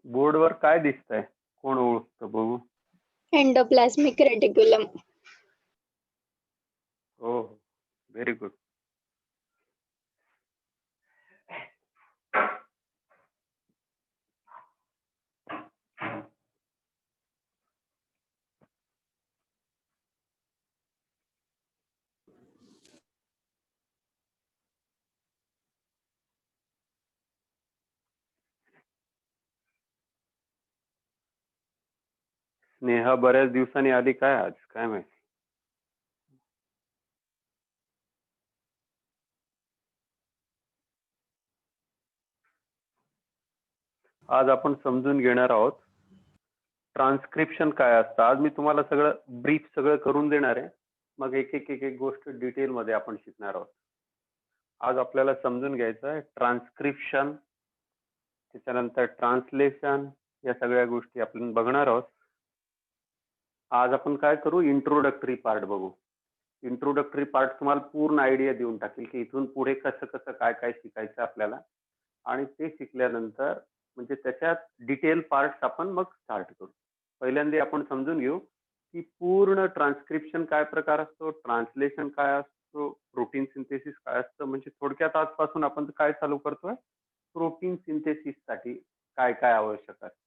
बोर्डवर काय दिसतंय? कोण ओळखतं बघू? Endoplasmic reticulum. हो, व्हेरी गुड. स्नेहा बऱ्याच दिवसांनी आली काय आज? काय माहिती? आज आपण समजून घेणार आहोत ट्रान्सक्रिप्शन काय असतं. आज मी तुम्हाला सगळं ब्रीफ सगळं करून देणार आहे. मग एक एक एक एक गोष्ट डिटेल मध्ये आपण शिकणार आहोत. आज आपल्याला समजून घ्यायचं आहे ट्रान्सक्रिप्शन, त्याच्यानंतर ट्रान्सलेशन, या सगळ्या गोष्टी आपण बघणार आहोत. आज आपण काय करू, इंट्रोडक्टरी पार्ट बघू. इंट्रोडक्टरी पार्ट तुम्हाला पूर्ण आयडिया देऊन टाकेल की इथून पुढे कसं कसं काय काय शिकायचं आपल्याला, आणि ते शिकल्यानंतर म्हणजे त्याच्यात डिटेल पार्ट्स आपण मग स्टार्ट करू. पहिल्यांदा आपण समजून घेऊ की पूर्ण ट्रान्सक्रिप्शन काय प्रकार असतो, ट्रान्सलेशन काय असतो, प्रोटीन सिंथेसिस काय असतं. म्हणजे थोडक्यात आजपासून आपण काय चालू करतोय, प्रोटीन सिंथेसिस साठी काय काय आवश्यक आहे.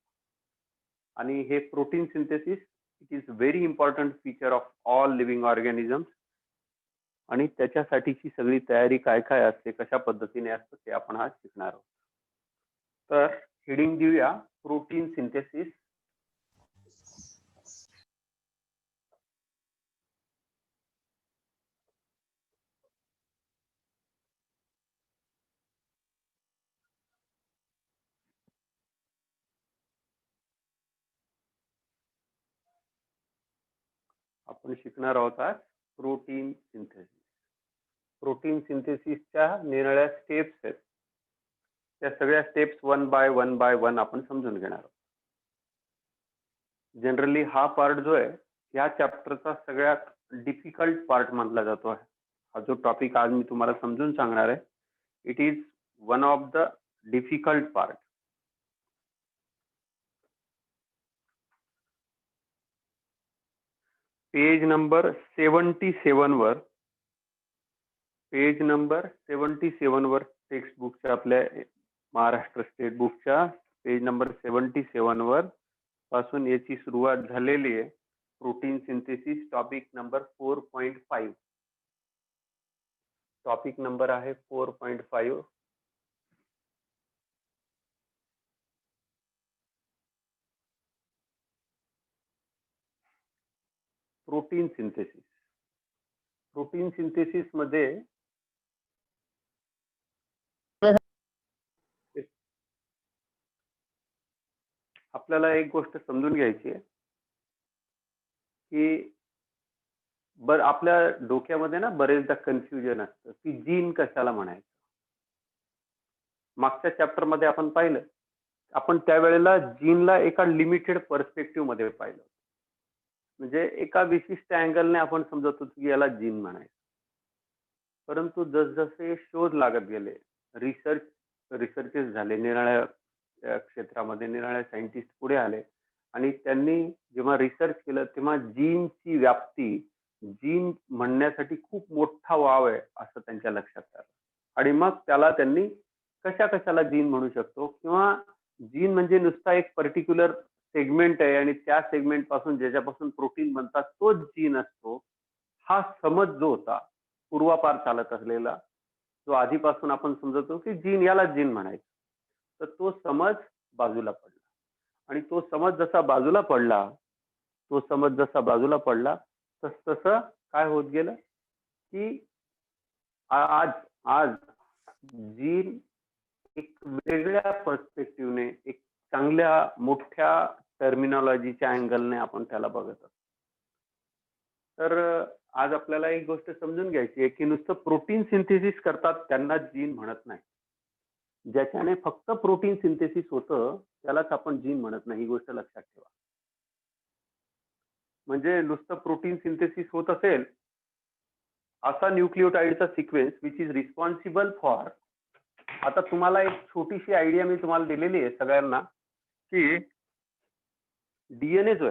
आणि हे protein synthesis it is very important feature of all living organisms. आणि त्याच्यासाठीची सगळी तयारी काय काय असते, कशा पद्धतीने असतं, ते आपण आज शिकणार आहोत. तर हेडिंग देऊया, प्रोटीन सिंथेसिस. आपण शिकणार आहोत आज प्रोटीन सिंथेसिस. प्रोटीन सिंथेसिसच्या निरनिराळ्या स्टेप्स आहेत. त्या सगळ्या स्टेप्स वन बाय वन आपण समजून घेणार आहोत. जनरली हा पार्ट जो आहे या चॅप्टरचा सगळ्यात डिफिकल्ट पार्ट मानला जातो आहे. हा जो टॉपिक आज मी तुम्हाला समजून सांगणार आहे, it is one of the difficult part. Page number 77 वर, पेज नंबर 77 वर टेक्स्ट बुकच्या, आपल्या महाराष्ट्र स्टेट बुकच्या पेज नंबर 77 वर पासून याची सुरुवात झालेली आहे. Protein synthesis topic number 4.5. Topic number आहे 4.5. Protein synthesis. प्रोटीन सिंथेसिस मध्ये आपल्याला एक गोष्ट समजून घ्यायची आहे की आपल्या डोक्यामध्ये ना बरेचदा कन्फ्युजन असतं की जीन कशाला म्हणायचं. मागच्या चॅप्टर मध्ये आपण पाहिलं, आपण त्यावेळेला जीनला एका लिमिटेड पर्स्पेक्टिव्ह मध्ये पाहिलं. म्हणजे एका विशिष्ट अँगलने आपण समजत होतो की याला जीन म्हणायचं. परंतु जसजसे शोध लागत गेले, रिसर्चेस झाले, निराळ्या क्षेत्रामध्ये निराळ्या सायंटिस्ट पुढे आले आणि त्यांनी जेव्हा रिसर्च केलं तेव्हा जीनची व्याप्ती, जीन म्हणण्यासाठी खूप मोठा वाव आहे असं त्यांच्या लक्षात आलं. आणि मग त्याला त्यांनी कशा कशाला जीन म्हणू शकतो, किंवा जीन म्हणजे नुसता एक पर्टिक्युलर सेगमेंट आहे आणि त्या सेगमेंट पासून ज्याच्यापासून प्रोटीन बनतात तोच जीन असतो, हा समज जो होता पूर्वापार चालत असलेला, जो आधीपासून आपण समजतो की जीन याला जीन म्हणायचं, तर तो समज बाजूला पडला. आणि तो समज जसा बाजूला पडला तसं काय होत गेलं की आज जीन एक वेगळ्या पर्स्पेक्टिव्हने, एक चांगल्या मोठ्या टर्मिनॉलॉजीच्या अँगलने आपण त्याला बघत असतो. तर आज आपल्याला एक गोष्ट समजून घ्यायची आहे की नुसतं प्रोटीन सिंथेसिस करतात त्यांना जीन म्हणत नाही. ज्याच्याने फक्त प्रोटीन सिंथेसिस होतं त्यालाच आपण जीन म्हणत नाही, ही गोष्ट लक्षात ठेवा. म्हणजे नुसतं प्रोटीन सिंथेसिस होत असेल असा न्यूक्लिओटाइडचा sequence which is responsible for, आता तुम्हाला एक छोटीशी आयडिया मी तुम्हाला दिलेली आहे सगळ्यांना, की डीएनए जो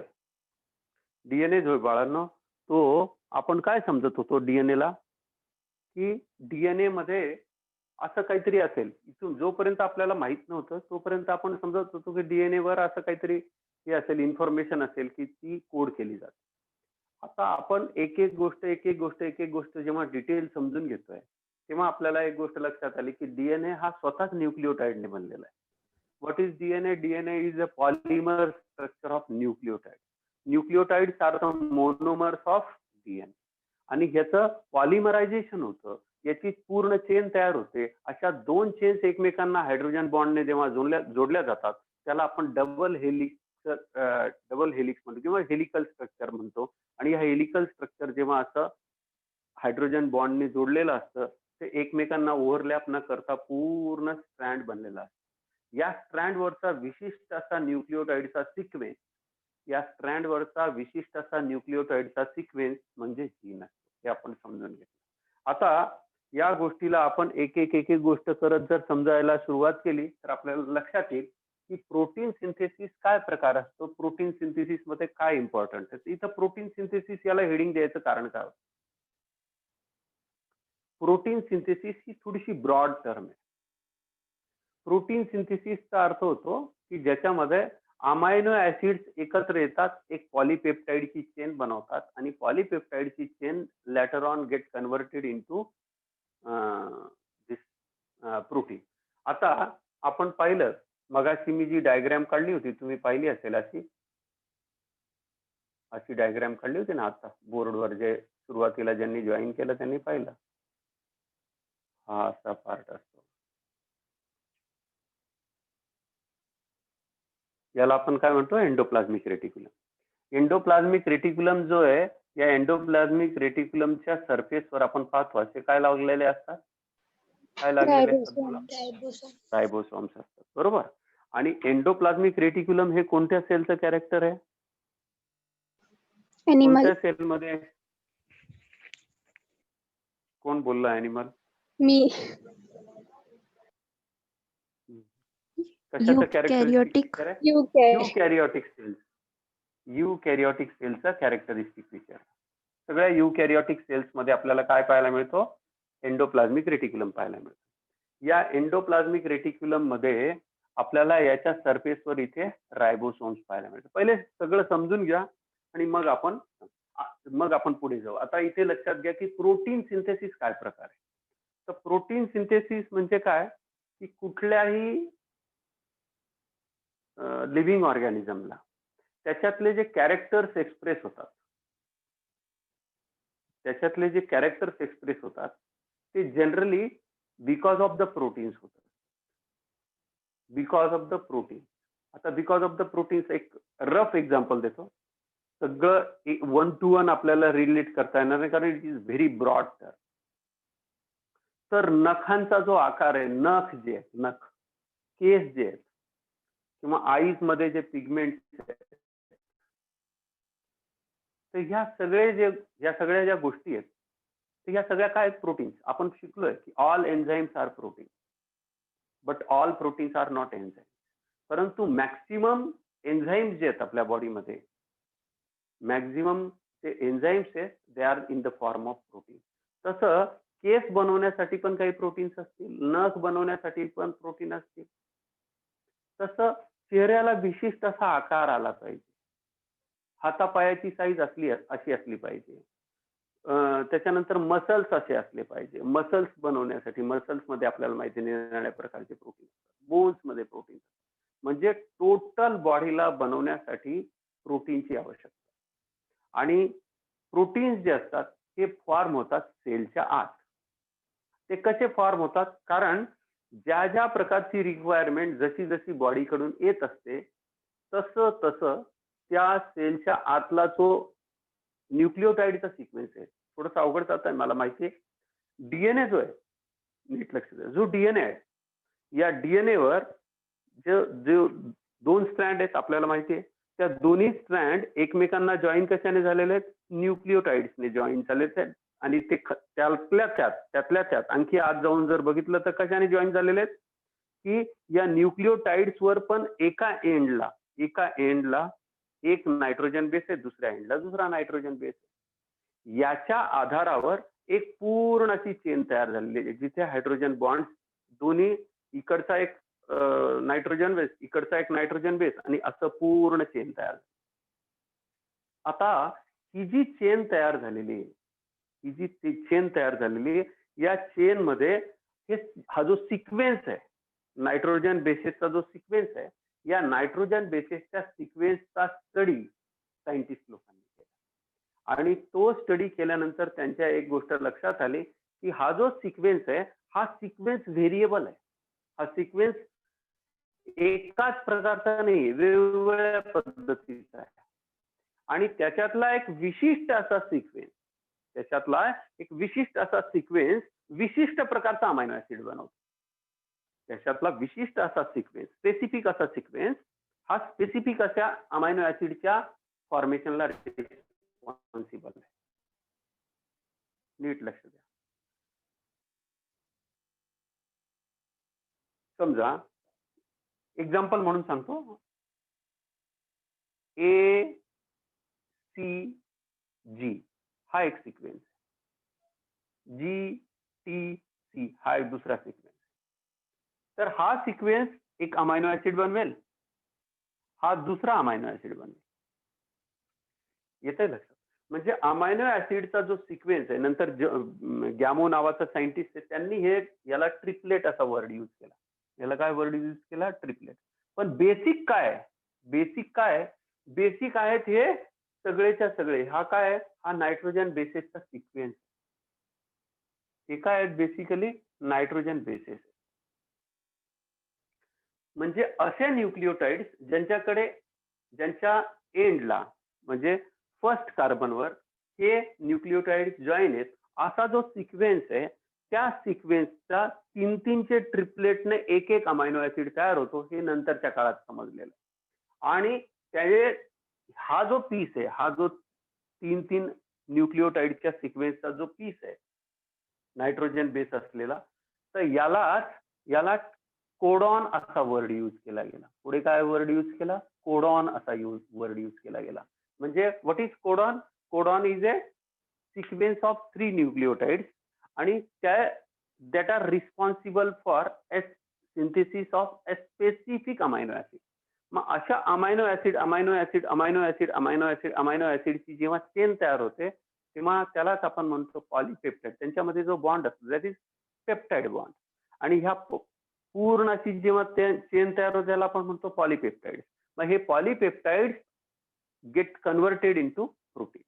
आहे बाळांनो, तो आपण काय समजत होतो डीएनए ला, की डीएनए मध्ये असं काहीतरी असेल. इथून जोपर्यंत आपल्याला माहित नव्हतं तोपर्यंत आपण समजत होतो की डीएनए वर असं काहीतरी हे असेल, इन्फॉर्मेशन असेल की ती कोड केली जाते. आता आपण एक एक गोष्ट जेव्हा डिटेल समजून घेतोय, तेव्हा आपल्याला एक गोष्ट लक्षात आली की डीएनए हा स्वतःच न्यूक्लिओटाइडने बनलेला आहे. What is DNA? DNA is a polymer structure of nucleotide. Nucleotides are the monomers of DNA. आणि ह्याचं पॉलिमरायझेशन होतं, याची पूर्ण चेन तयार होते. अशा दोन चेन्स एकमेकांना हायड्रोजन बॉन्डने जेव्हा जोडल्या जातात, त्याला आपण डबल हेलिक्स म्हणतो किंवा हेलिकल स्ट्रक्चर म्हणतो. आणि हा हेलिकल स्ट्रक्चर जेव्हा असं हायड्रोजन बॉन्डने जोडलेलं असतं, ते एकमेकांना ओव्हरलॅप न करता पूर्ण स्ट्रँड बनलेला असतो. या स्ट्रँडवरचा विशिष्ट असा न्यूक्लिओटाइडचा सिक्वेन्स म्हणजे जीन असतो. हे आपण समजून घेतलं. आता या गोष्टीला आपण एक गोष्ट करत जर समजायला सुरुवात केली तर आपल्याला लक्षात येईल की प्रोटीन सिंथेसिस काय प्रकार असतो, प्रोटीन सिंथेसिस मध्ये काय इम्पॉर्टंट आहे. इथं प्रोटीन सिंथेसिस याला हेडिंग द्यायचं कारण काय होतं? प्रोटीन सिंथेसिस ही थोडीशी ब्रॉड टर्म आहे. प्रोटीन सिंथेसिसचा अर्थ होतो की ज्याच्यामध्ये अमायनो ऍसिड्स एकत्र येतात, एक पॉलीपेप्टाइडची चेन बनवतात आणि पॉलीपेप्टाइडची chain later on get converted into this protein. आता आपण पाहिलं मगाशी मी जी डायग्राम काढली होती, तुम्ही पाहिली असेल अशी डायग्राम काढली होती ना आता बोर्डवर, जे सुरुवातीला ज्यांनी जॉईन केलं त्यांनी पाहिलं. हा असा पार्ट असतो. याला आपण काय म्हणतो? Endoplasmic reticulum. एंडोप्लाझ्मिक रेटिक्युलम जो आहे, या एंडोप्लाझ्मिक रेटिक्युलमच्या सरफेसवर आपण पाहतो असे काय लागलेले असतात? काय लागलेले असतात? रायबोसोम्स असतात, बरोबर. आणि एंडोप्लाझ्मिक रेटिक्युलम हे कोणत्या सेलचं कॅरेक्टर आहे? एनिमल. कोणत्या सेलमध्ये? कोण बोलला ॲनिमल? मी. कशाचं कॅरेक्टरिस्टिक आहे? Eukaryotic cells. युकॅरियोटिक सेलचा कॅरेक्टरिस्टिक फीचर. सगळ्या युकॅरियोटिक सेल्स मध्ये आपल्याला काय पाहायला मिळतो? एंडोप्लाझ्मिक रेटिक्युलम पाहायला मिळतो. या एंडोप्लाझ्मिक रेटिक्युलम मध्ये आपल्याला याच्या सरफेसवर इथे रायबोसोम्स पाहायला मिळतात. पहिले सगळं समजून घ्या आणि मग आपण पुढे जाऊ. आता इथे लक्षात घ्या की प्रोटीन सिंथेसिस काय प्रकार आहे. तर प्रोटीन सिंथेसिस म्हणजे काय की कुठल्याही लिव्हिंग ऑर्गॅनिझमला त्याच्यातले जे कॅरेक्टर्स एक्सप्रेस होतात ते generally because of the proteins होतात. Because of the protein. आता बिकॉज ऑफ द प्रोटीन्स एक रफ एक्झाम्पल देतो. सगळं 1 to 1 आपल्याला रिलेट करता येणार नाही कारण it is very broad term. तर नखांचा जो आकार आहे, नख केस जे आहेत किंवा आईज मध्ये जे पिगमेंट आहेत, तर ह्या सगळ्या ज्या गोष्टी आहेत, तर ह्या सगळ्या काय आहेत? प्रोटीन्स. आपण शिकलोय की all enzymes are protein, but all proteins are not enzymes. परंतु मॅक्सिमम एन्झाइम्स जे आहेत आपल्या बॉडीमध्ये, मॅक्झिमम जे एन्झाइम्स आहेत they are in the form of protein. तसं केस बनवण्यासाठी पण काही प्रोटीन्स असतील, नख बनवण्यासाठी पण प्रोटीन असतील. तसं चेहऱ्याला विशिष्ट असा आकार आला पाहिजे, हातापायाची साईज अशी असली पाहिजे, त्याच्यानंतर मसल्स असे असले पाहिजे. मसल्स बनवण्यासाठी मसल्स मध्ये आपल्याला माहिती निरनिराळ्या प्रकारचे प्रोटीन असतात, बोन्स मध्ये प्रोटीन. म्हणजे टोटल बॉडीला बनवण्यासाठी प्रोटीनची आवश्यकता. आणि प्रोटीन्स जे असतात ते फॉर्म होतात सेलच्या आत. ते कसे फॉर्म होतात? कारण ज्या प्रकारची रिक्वायरमेंट जशी बॉडीकडून येत असते तसं त्या सेलच्या आतला जो न्यूक्लिओटाइडचा सिक्वेन्स आहे, थोडंसं अवघड जात आहे मला माहिती आहे. डीएनए जो आहे, नीट लक्ष द्या, जो डीएनए आहे, या डीएनए वर जे 2 स्ट्रँड आहेत आपल्याला माहिती आहे, त्या दोन्ही स्ट्रँड एकमेकांना जॉईन कशाने झालेले आहेत? न्यूक्लिओटाइड्सने जॉईन झालेले आहेत. आणि ते त्यातल्या त्यात आणखी आत जाऊन जर बघितलं तर कशाने जॉईन झालेले आहेत? की या न्यूक्लिओटाइड्सवर पण एका एंडला एक नायट्रोजन बेस आहे, दुसऱ्या एंडला दुसरा नायट्रोजन बेस आहे. याच्या आधारावर एक पूर्ण अशी चेन तयार झालेली आहे, जिथे हायड्रोजन बॉन्ड दोन्ही इकडचा एक नायट्रोजन बेस, इकडचा एक नायट्रोजन बेस, आणि असं पूर्ण चेन तयार. आता ही जी चेन तयार झालेली आहे, या चेन मध्ये हा जो सिक्वेन्स आहे, नायट्रोजन बेसेसचा जो सिक्वेन्स आहे, या नायट्रोजन बेसेसच्या सिक्वेन्सचा स्टडी सायंटिस्ट लोकांनी केला. आणि तो स्टडी केल्यानंतर त्यांच्या एक गोष्ट लक्षात आली की हा जो सिक्वेन्स आहे, हा सिक्वेन्स व्हेरिएबल आहे. हा सिक्वेन्स एकाच प्रकारचा नाही, वेगवेगळ्या पद्धतीचा आहे. आणि त्याच्यातला एक विशिष्ट असा सिक्वेन्स विशिष्ट प्रकारचा अमायनो ऍसिड बनवतो. त्याच्यातला विशिष्ट असा सिक्वेन्स, स्पेसिफिक असा सिक्वेन्स, हा स्पेसिफिक अशा अमायनो ऍसिडच्या फॉर्मेशनला रिस्पॉन्सिबल आहे. नीट लक्ष द्या. समजा एक्झाम्पल म्हणून सांगतो, ए सी जी हा एक सिक्वेन्स, जी टी सी हा एक दुसरा सिक्वेन्स. तर हा सिक्वेन्स एक अमायनो ऍसिड बनवेल, हा दुसरा अमायनो ऍसिड बनवेल. येतंय लक्षात? म्हणजे अमायनो ऍसिडचा जो सिक्वेन्स आहे, नंतर गॅमो नावाचा सायंटिस्ट आहे, त्यांनी याला ट्रिपलेट असा वर्ड यूज केला. याला काय वर्ड यूज केला? ट्रिपलेट. पण बेसिक काय? बेसिक आहेत हे सगळेच्या सगळे. हा काय आहे? हा नायट्रोजन बेसेसचा सिक्वेन्स. हे काय आहेत? Basically nitrogen bases. म्हणजे असे न्यूक्लिओटाइड्स ज्यांच्या एंडला म्हणजे फर्स्ट कार्बनवर हे न्यूक्लिओटाइड्स जॉईन आहेत, असा जो सिक्वेन्स आहे, त्या सिक्वेन्सचा तीनचे ट्रिपलेटने एक अमायनो ऍसिड तयार होतो, हे नंतरच्या काळात समजलेलं. आणि हा जो पीस आहे, हा जो तीन न्यूक्लिओटाइडच्या सिक्वेन्सचा जो पीस आहे नायट्रोजन बेस असलेला, तर याला कोडॉन असा वर्ड यूज केला गेला. पुढे काय वर्ड यूज केला? कोडॉन असा वर्ड यूज केला गेला. म्हणजे what is codon? Codon is a sequence of 3 nucleotides आणि that are responsible for synthesis of a specific amino acid. मग अशा अमायनो ऍसिडची जेव्हा चेन तयार होते, तेव्हा त्यालाच आपण म्हणतो पॉलीपेप्टाइड. त्यांच्यामध्ये जो बॉन्ड असतो दॅट इज पेप्टाइड बॉन्ड. आणि ह्या पूर्ण अशी जेव्हा चेन तयार होते, त्याला आपण म्हणतो पॉलीपेप्टाइड. मग हे polypeptide get converted into protein.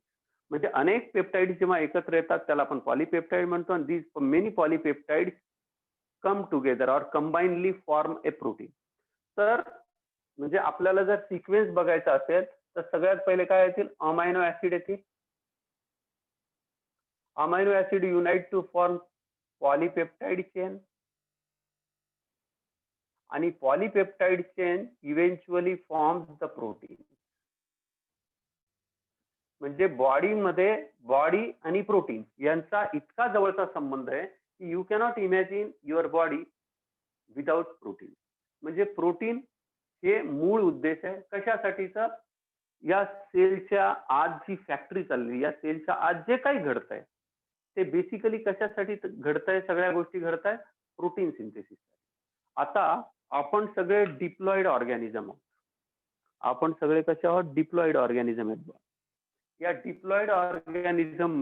म्हणजे अनेक पेप्टाइड जेव्हा एकत्र येतात, त्याला आपण पॉलीपेप्टाइड म्हणतो. आणि these many polypeptide come together or combinedly form A protein. तर म्हणजे आपल्याला जर सिक्वेन्स बघायचा असेल, तर सगळ्यात पहिले काय येतील? अमायनो ऍसिड येतील. Amino acid unite to form polypeptide chain. आणि polypeptide chain eventually forms the protein. म्हणजे बॉडी आणि प्रोटीन यांचा इतका जवळचा संबंध आहे की you cannot imagine your body without protein. म्हणजे प्रोटीन हे मूळ उद्देश आहे कशासाठीचा? या सेलच्या आत जी फॅक्टरी चालली, या सेलच्या आत जे काही घडतंय, ते बेसिकली कशासाठी घडतंय? सगळ्या गोष्टी घडताय प्रोटीन सिंथेसिस. आता आपण सगळे डिप्लॉइड ऑर्गॅनिझम आहोत. आपण सगळे कसे आहोत? डिप्लॉइड ऑर्गॅनिझम आहेत. या डिप्लॉइड ऑर्गॅनिझम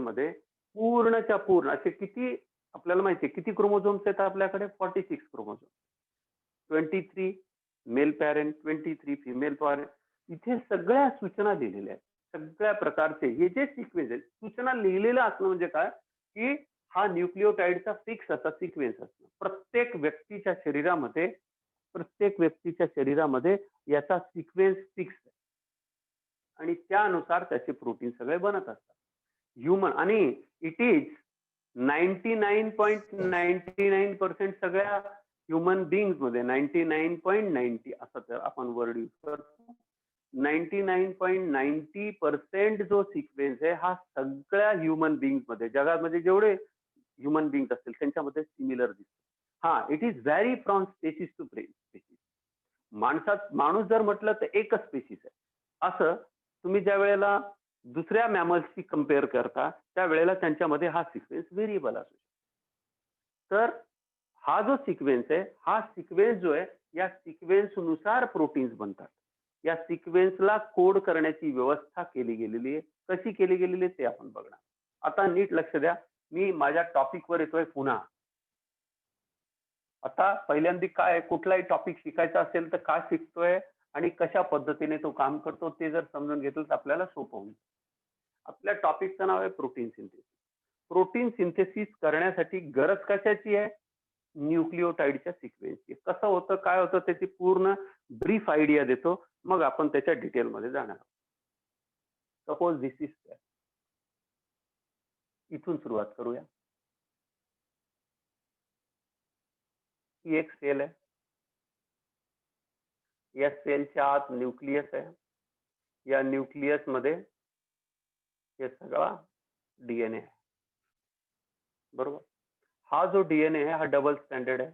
मध्ये पूर्णच्या पूर्ण असे किती आपल्याला माहिती आहे? किती क्रोमोझोम्स आहेत आपल्याकडे? 46 chromosome. 23 male parent, 23 female parent. इथे सगळ्या सूचना लिहिलेल्या आहेत. सगळ्या प्रकारचे हे जे सिक्वेन्स आहेत, सूचना लिहिलेलं असणं म्हणजे काय? की हा न्यूक्लिओटाइडचा फिक्स असा सिक्वेन्स असतो. प्रत्येक व्यक्तीच्या शरीरामध्ये याचा सिक्वेन्स फिक्स आहे. आणि त्यानुसार त्याचे प्रोटीन सगळे बनत असतात. ह्युमन आणि इट इज 99.99% सगळ्या ह्युमन बिंग्स मध्ये 99.90 असं आपण वर्ड यूज करतो. 99.90% जो सिक्वेन्स आहे, हा सगळ्या ह्युमन बिंग्स मध्ये, जगामध्ये जेवढे ह्युमन बिंग्स असतील त्यांच्यामध्ये सिमिलर दिसतो. हा, it is vary from species to species. माणूस जर म्हटलं तर एकच स्पेसिस आहे. असं तुम्ही ज्या वेळेला दुसऱ्या मॅमल्सशी कम्पेअर करता त्यावेळेला त्यांच्यामध्ये हा सिक्वेन्स व्हेरिएबल असू शकतो. तर हा जो सिक्वेन्स आहे, हा सिक्वेन्स जो आहे, या सिक्वेन्स नुसार प्रोटीन्स बनतात. या सिक्वेन्सला कोड करण्याची व्यवस्था केली गेलेली आहे. कशी केली गेलेली आहे ते आपण बघणार. आता नीट लक्ष द्या, मी माझ्या टॉपिकवर येतोय पुन्हा. आता पहिल्यांदा काय, कुठलाही टॉपिक शिकायचा असेल तर का शिकतोय आणि कशा पद्धतीने तो काम करतो ते जर समजून घेतलं तर आपल्याला सोपं होईल. आपल्या टॉपिकचं नाव आहे प्रोटीन सिंथेसिस. प्रोटीन सिंथेसिस करण्यासाठी गरज कशाची आहे? न्यूक्लिओटाइडच्या सिक्वेन्सची. कसं होतं, काय होतं त्याची पूर्ण ब्रीफ आयडिया देतो, मग आपण त्याच्या डिटेलमध्ये जाणार आहोत. Suppose this is cell. इथून सुरुवात करूया. ही एक सेल आहे. या सेलच्या आत न्यूक्लियस आहे. या न्यूक्लियस मध्ये हे सगळा डीएनए आहे. बरोबर. हा जो डीएनए आहे हा डबल स्टँडर्ड आहे.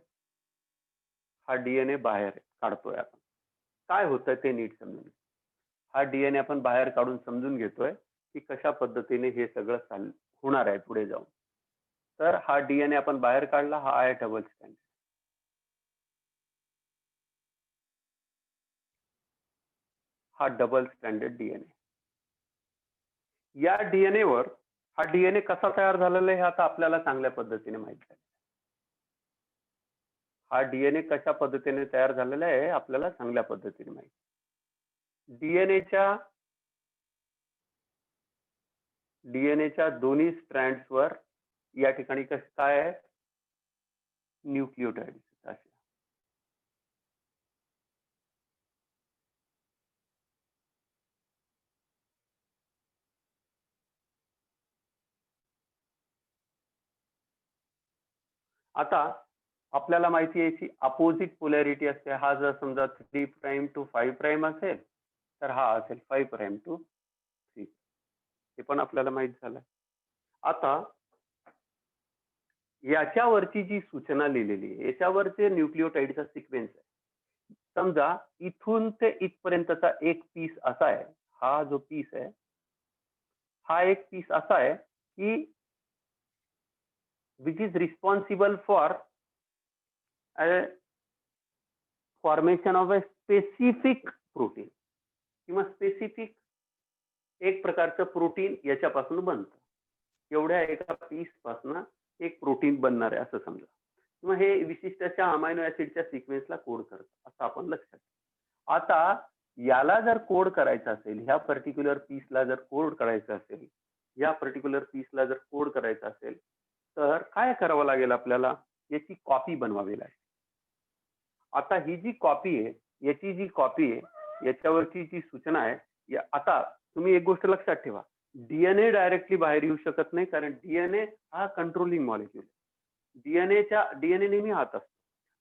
हा डीएनए बाहेर काढतोय आपण. काय होतं ते नीट समजून घ्या. हा डीएनए आपण बाहेर काढून समजून घेतोय की कशा पद्धतीने हे सगळं होणार आहे पुढे जाऊन. तर हा डीएनए आपण बाहेर काढला, हा आहे डबल स्टँडर्ड. हा डबल स्टँडर्ड डीएनए. या डीएनए वर हा डीएनए कसा तयार झालेला आहे हे आता आपल्याला चांगल्या पद्धतीने माहित आहे. हा डीएनए कशा पद्धतीने तयार झालेला आहे आपल्याला चांगल्या पद्धतीने माहित. डीएनएच्या दोन्ही स्ट्रँड्सवर या ठिकाणी काय आहे? न्यूक्लिओटाइड. आता आपल्याला माहिती आहे की अपोजिट पोलॅरिटी असते. हा जर समजा 3 प्राइम टू 5 प्राइम असेल तर हा असेल 5 प्राइम टू 3. हे पण आपल्याला माहित झालं. आता याच्यावरची जी सूचना लिहिलेली आहे, याच्यावरचे न्यूक्लिओटाइडचा सिक्वेन्स आहे. समजा इथून ते इथपर्यंतचा एक पीस असा आहे. हा जो पीस आहे हा एक पीस असा आहे की which is responsible for a formation of a specific protein किंवा स्पेसिफिक एक प्रकारचं प्रोटीन याच्यापासून बनतं. एवढ्या एका पीस पासून एक प्रोटीन बनणार आहे असं समजा, किंवा हे विशिष्ट अशा अमायनो ऍसिडच्या सिक्वेन्सला कोड करतं असं आपण लक्षात. आता याला जर कोड करायचं असेल, ह्या पर्टिक्युलर पीसला जर कोड करायचं असेल, या पर्टिक्युलर पीसला जर कोड करायचं असेल तर काय करावं लागेल? आपल्याला याची कॉपी बनवावी लागेल. आता ही जी कॉपी आहे, याची जी कॉपी आहे, याच्यावरची जी सूचना आहे, आता तुम्ही एक गोष्ट लक्षात ठेवा, डीएनए डायरेक्टली बाहेर येऊ शकत नाही, कारण डीएनए हा कंट्रोलिंग मॉलिक्यूल. डीएनए नेहमी आत असतो.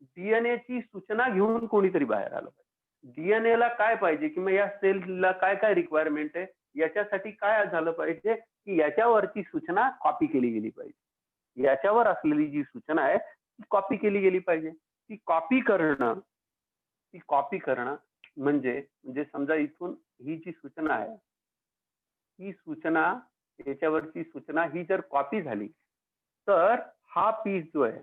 डीएनए ची सूचना घेऊन कोणीतरी बाहेर आलं पाहिजे. डीएनए ला काय पाहिजे किंवा या सेलला काय काय रिक्वायरमेंट आहे, याच्यासाठी काय झालं पाहिजे की याच्यावरची सूचना कॉपी केली गेली पाहिजे. याच्यावर असलेली जी सूचना आहे ती कॉपी केली गेली पाहिजे. ती कॉपी करणं म्हणजे समजा इथून ही जी सूचना आहे, ही सूचना, याच्यावरची सूचना ही जर कॉपी झाली तर हा पीस जो आहे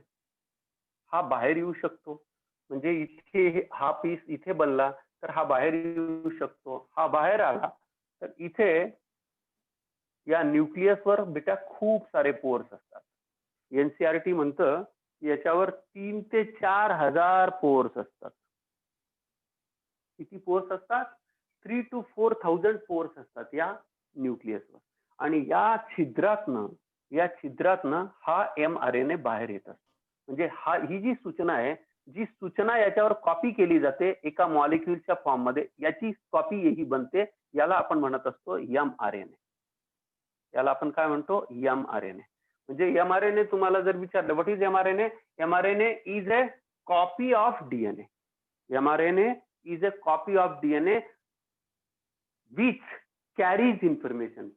हा बाहेर येऊ शकतो. म्हणजे इथे हा पीस इथे बनला तर हा बाहेर येऊ शकतो. हा बाहेर आला तर इथे या न्यूक्लियसवर बेटा खूप सारे पोर्स असतात. एनसीआरटी म्हणतं याच्यावर 3 ते 4 हजार पोर्स असतात. किती पोर्स असतात? 3 to 4,000 पोर्स असतात या न्यूक्लियसवर. आणि या छिद्रातनं हा mRNA बाहेर येत असतो. म्हणजे ही जी सूचना आहे, जी सूचना याच्यावर कॉपी केली जाते एका मॉलिक्युलच्या फॉर्म मध्ये, याची कॉपी ही बनते, याला आपण म्हणत असतो mRNA. याला आपण काय म्हणतो? mRNA. म्हणजे mRNA तुम्हाला जर विचारलं what is mRNA? mRNA is a copy of DNA. mRNA is a copy of DNA which carries information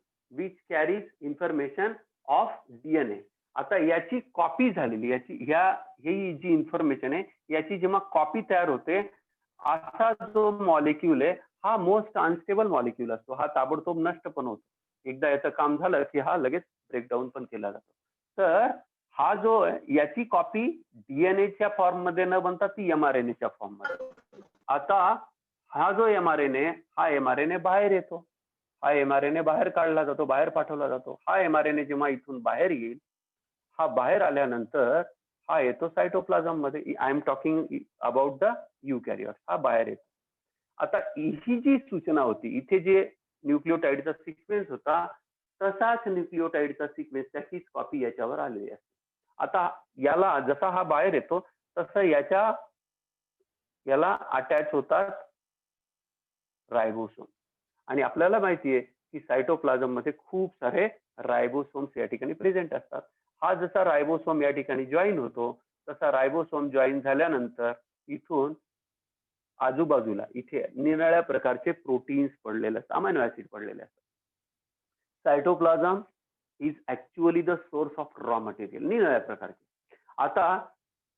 of DNA. आता याची कॉपी झालेली, ही जी इन्फॉर्मेशन आहे याची जेव्हा कॉपी तयार होते, असा जो मॉलिक्यूल आहे हा मोस्ट अनस्टेबल मॉलिक्यूल असतो. हा ताबडतोब नष्ट पण होतो. एकदा याचं काम झालं की हा लगेच ब्रेकडाऊन पण केला जातो. तर हा जो आहे याची कॉपी डीएनएच्या फॉर्म मध्ये न बनता ती एमआरएनएच्या फॉर्म मध्ये. आता हा जो एमआरएनए, हा एमआरएनए बाहेर येतो. हा एमआरएनए बाहेर काढला जातो, बाहेर पाठवला जातो. हा एमआरएनए जेव्हा इथून बाहेर येईल, हा बाहेर आल्यानंतर हा येतो सायटोप्लाझम मध्ये. I am talking about the eukaryote. हा बाहेर येतो. आता ही जी सूचना होती, इथे जे न्यूक्लिओटाइडचा सिक्वेन्स होता, तसाच न्यूक्लिओटाइडचा सिक्वेन्स, त्याचीच कॉपी याच्यावर आलेली असते. आता याला जसा हा बाहेर येतो तसं याला अटॅच होतात रायबोसोम. आणि आपल्याला माहितीये की सायटोप्लाझम मध्ये खूप सारे रायबोसोम्स या ठिकाणी प्रेझेंट असतात. हा जसा रायबोसोम या ठिकाणी जॉईन होतो, तसा रायबोसोम जॉईन झाल्यानंतर इथून आजूबाजूला इथे निरनिराळ्या प्रकारचे प्रोटीन्स पडलेले असतात, अमायनो ऍसिड पडलेले असतात. Cytoplasm is actually the source of raw material, निरनिराळ्या प्रकारचे. आता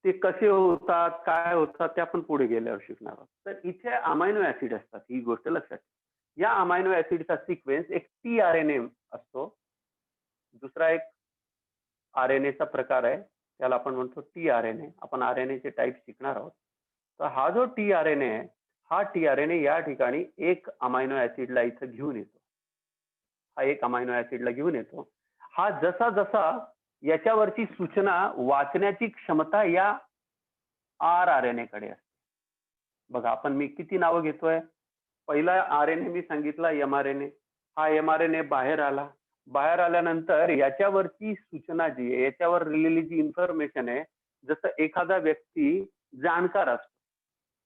ते कसे होतात, काय होतात, ते आपण पुढे गेल्यावर शिकणार आहोत. तर इथे अमायनो ऍसिड असतात, ही गोष्ट लक्षात ठेवा. या अमायनो ऍसिडचा सिक्वेन्स एक टीआरएनए असतो. दुसरा एक आरएनएचा प्रकार आहे, त्याला आपण म्हणतो टीआरएनए. आपण आरएनएचे टाईप शिकणार आहोत. तर हा जो टीआरएनए आहे, हा टीआरएनए या ठिकाणी एक अमायनो ऍसिडला इथं घेऊन येतो. हा एक अमायनो ऍसिडला घेऊन येतो. हा जसा जसा याच्यावरची सूचना वाचण्याची क्षमता या आरएनए कडे असते. बघा, आपण मी किती नावं घेतोय. पहिला आरएनए मी सांगितला एमआरएनए. हा एमआरएनए बाहेर आला. बाहेर आल्यानंतर याच्यावरची सूचना जी आहे, याच्यावर लिहिलेली जी इन्फॉर्मेशन आहे, जसं एखादा व्यक्ती जाणकार असतो,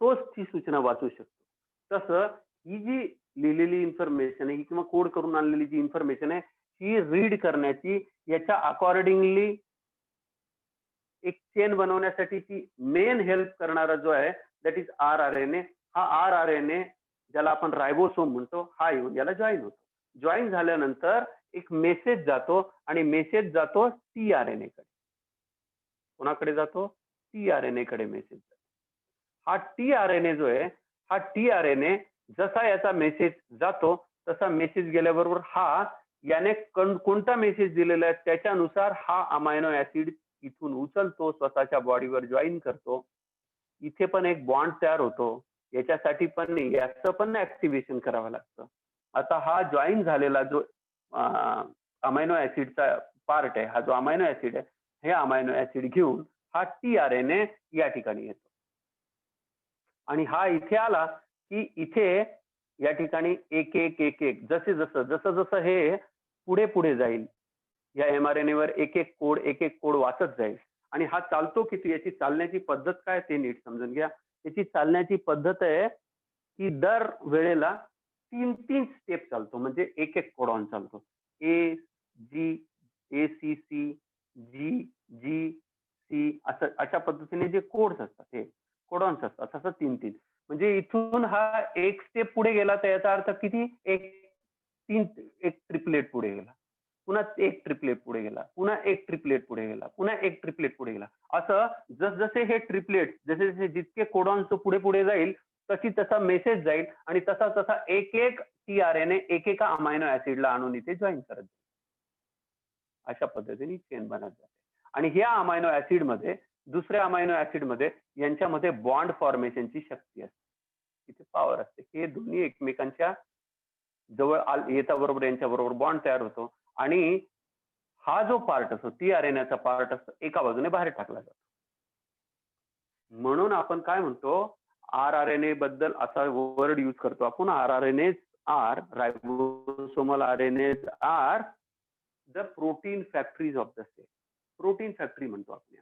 तोच ती सूचना वाचू शकतो. तसं ही जी लिहिलेली इन्फॉर्मेशन आहे किंवा कोड करून आणलेली जी इन्फॉर्मेशन आहे, ही रीड करण्याची याच्या अकॉर्डिंगली एक चेन बनवण्यासाठीची मेन हेल्प करणारा जो आहे दॅट इज आरएनए. हा आरएनए ज्याला आपण रायबोसोम म्हणतो, हा येऊन याला जॉईन होतो. जॉईन झाल्यानंतर एक मेसेज जातो आणि मेसेज जातो टीआरएनए कडे. कोणाकडे जातो? टीआरएनए कडे मेसेज जातो. हा टीआरएनए जो आहे, हा टीआरएनए जसा याचा मेसेज जातो तसा मेसेज गेल्याबरोबर याने कोणता मेसेज दिलेला आहे त्याच्यानुसार हा अमायनो ऍसिड इथून उचलतो, स्वतःच्या बॉडीवर जॉईन करतो. इथे पण एक बॉन्ड तयार होतो. याच्यासाठी पण याचं पण ऍक्टिव्हेशन करावं लागतं. आता हा जॉईन झालेला जो अमायनो ऍसिडचा पार्ट आहे, हा जो अमायनो ऍसिड आहे, हे अमायनो ऍसिड घेऊन हा टीआरएनए या ठिकाणी येतो. आणि हा इथे आला की इथे या ठिकाणी एक एक एक एक जसं जसं हे पुढे पुढे जाईल, या एमआरएनए वर एक एक कोड वाचत जाईल. आणि हा चालतो किती, याची चालण्याची पद्धत काय ते नीट समजून घ्या. याची चालण्याची पद्धत आहे की दर वेळेला 3 स्टेप चालतो, म्हणजे एक एक कोडॉन चालतो. ए सी सी जी जी सी असं, अशा पद्धतीने जे कोड्स असतात हे कोडॉन्स असतात, असं 3 म्हणजे इथून हा एक स्टेप पुढे गेला तर याचा अर्थ किती, एक ट्रिपलेट पुढे गेला, पुन्हा एक ट्रिपलेट पुढे गेला, पुन्हा एक ट्रिपलेट पुढे गेला, पुन्हा एक ट्रिपलेट पुढे गेला. असं जसजसे हे ट्रिपलेट जसे जसे जितके कोडॉन्स पुढे पुढे जाईल तशी तसा मेसेज जाईल आणि तसा तसा एक एक टीआरएनए एकेका अमायनो ऍसिडला आणून इथे जॉईन करत जाईल. अशा पद्धतीने चेन बनत जाते. आणि ह्या अमायनो ऍसिड मध्ये दुसऱ्या अमायनो ऍसिड मध्ये यांच्यामध्ये बॉन्ड फॉर्मेशनची शक्ती असते, तिथे पॉवर असते. हे दोन्ही एकमेकांच्या जवळ येता बरोबर यांच्या बरोबर बॉन्ड तयार होतो आणि हा जो पार्ट असतो टीआरएनएचा पार्ट असतो एका बाजूने बाहेर टाकला जातो. म्हणून आपण काय म्हणतो, आरआरएनए बद्दल असा वर्ड यूज करतो आपण, rRNA are ribosomal RNAs are the protein factories of the cell. Protein factory म्हणतो आपण.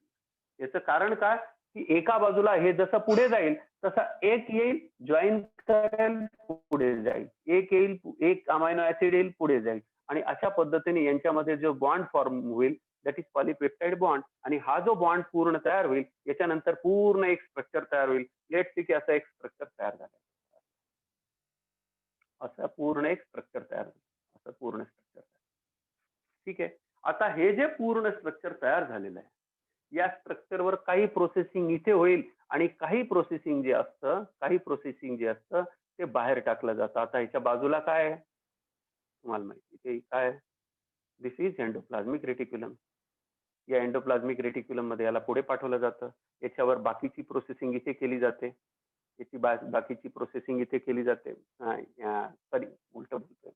याचं कारण काय की एका बाजूला हे जसं पुढे जाईल तसा एक येईल, जॉईन करेल, पुढे जाईल, एक येईल, एक अमायनो ऍसिड येईल, पुढे जाईल. आणि अशा पद्धतीने यांच्यामध्ये जो बॉन्ड फॉर्म होईल दॅट इज पॉलिपेप्टाइड बॉन्ड. आणि हा जो बॉन्ड पूर्ण तयार होईल याच्यानंतर पूर्ण एक स्ट्रक्चर तयार होईल. लेट सी की असं एक स्ट्रक्चर तयार झालं, असं पूर्ण एक स्ट्रक्चर तयार होईल, असं पूर्ण स्ट्रक्चर. ठीक आहे. आता हे जे पूर्ण स्ट्रक्चर तयार झालेलं आहे, या स्ट्रक्चरवर काही प्रोसेसिंग इथे होईल आणि काही प्रोसेसिंग जे असतं ते बाहेर टाकलं जातं. आता ह्याच्या बाजूला काय आहे तुम्हाला माहिती, ते काय दिस इज एंडोप्लाझ्मिक रेटिक्युलम. या एंडोप्लाझ्मिक रेटिक्युलम मध्ये याला पुढे पाठवलं जातं. याच्यावर बाकीची प्रोसेसिंग इथे केली जाते. याची बाकीची प्रोसेसिंग इथे केली जाते. सॉरी, उलट बोलतोय.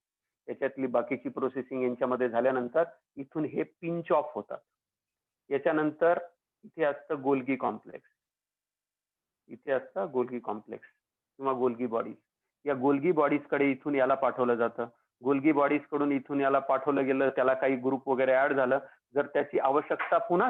याच्यातली बाकीची प्रोसेसिंग यांच्यामध्ये झाल्यानंतर इथून हे पिंच ऑफ होतात. याच्यानंतर इथे असतं गोल्गी कॉम्प्लेक्स. इथे असतं गोल्गी कॉम्प्लेक्स किंवा गोल्गी बॉडीज. या गोल्गी बॉडीज कडे इथून याला पाठवलं जातं. गोल्गी बॉडीज कडून इथून याला पाठवलं गेलं, त्याला काही ग्रुप वगैरे ऍड झालं. जर त्याची आवश्यकता पुन्हा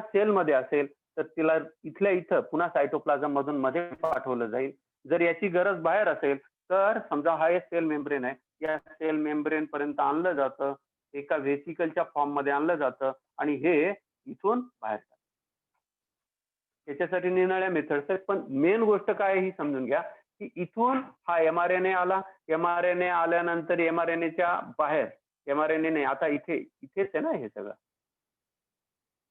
सेलमध्ये असेल, तर तिला इथल्या इथं पुन्हा सायटोप्लाझम मधून मध्ये पाठवलं जाईल. जर याची गरज बाहेर असेल, तर समजा हा एक सेल मेम्ब्रेन आहे, या सेल मेम्ब्रेन पर्यंत आणलं जातं, एका व्हेसिकलच्या फॉर्म मध्ये आणलं जातं आणि हे इथून बाहेर टाकलं. याच्यासाठी निरनिराळ्या मेथड्स आहेत, पण मेन गोष्ट काय ही समजून घ्या की इथून हा एमआरएनए आला. एमआरएनए आल्यानंतर एमआरएनएच्या बाहेर एमआरएनए नाही, आता इथेच आहे ना, हे सगळं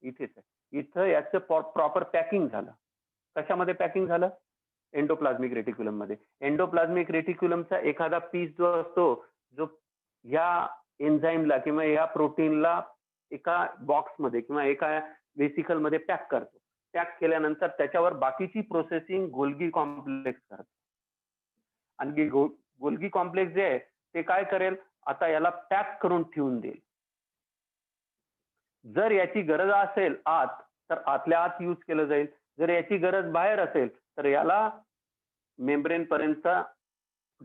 इथेच आहे. इथं याचं प्रॉपर पॅकिंग झालं. कशामध्ये पॅकिंग झालं? एंडोप्लाझ्मिक रेटिक्युलम मध्ये. एंडोप्लाझ्मिक रेटिक्युलमचा एखादा पीस जो असतो, जो ह्या एन्झाईमला किंवा ह्या प्रोटीनला एका बॉक्समध्ये किंवा एका व्हेसिकल मध्ये पॅक करतो. पॅक केल्यानंतर त्याच्यावर बाकीची प्रोसेसिंग गोल्गी कॉम्प्लेक्स करतो. आणि गोल्गी कॉम्प्लेक्स जे आहे ते काय करेल, आता याला पॅक करून ठेवून देईल. जर याची गरज असेल आत, तर आतल्या आत यूज केलं जाईल. जर याची गरज बाहेर असेल, तर याला मेम्ब्रेन पर्यंत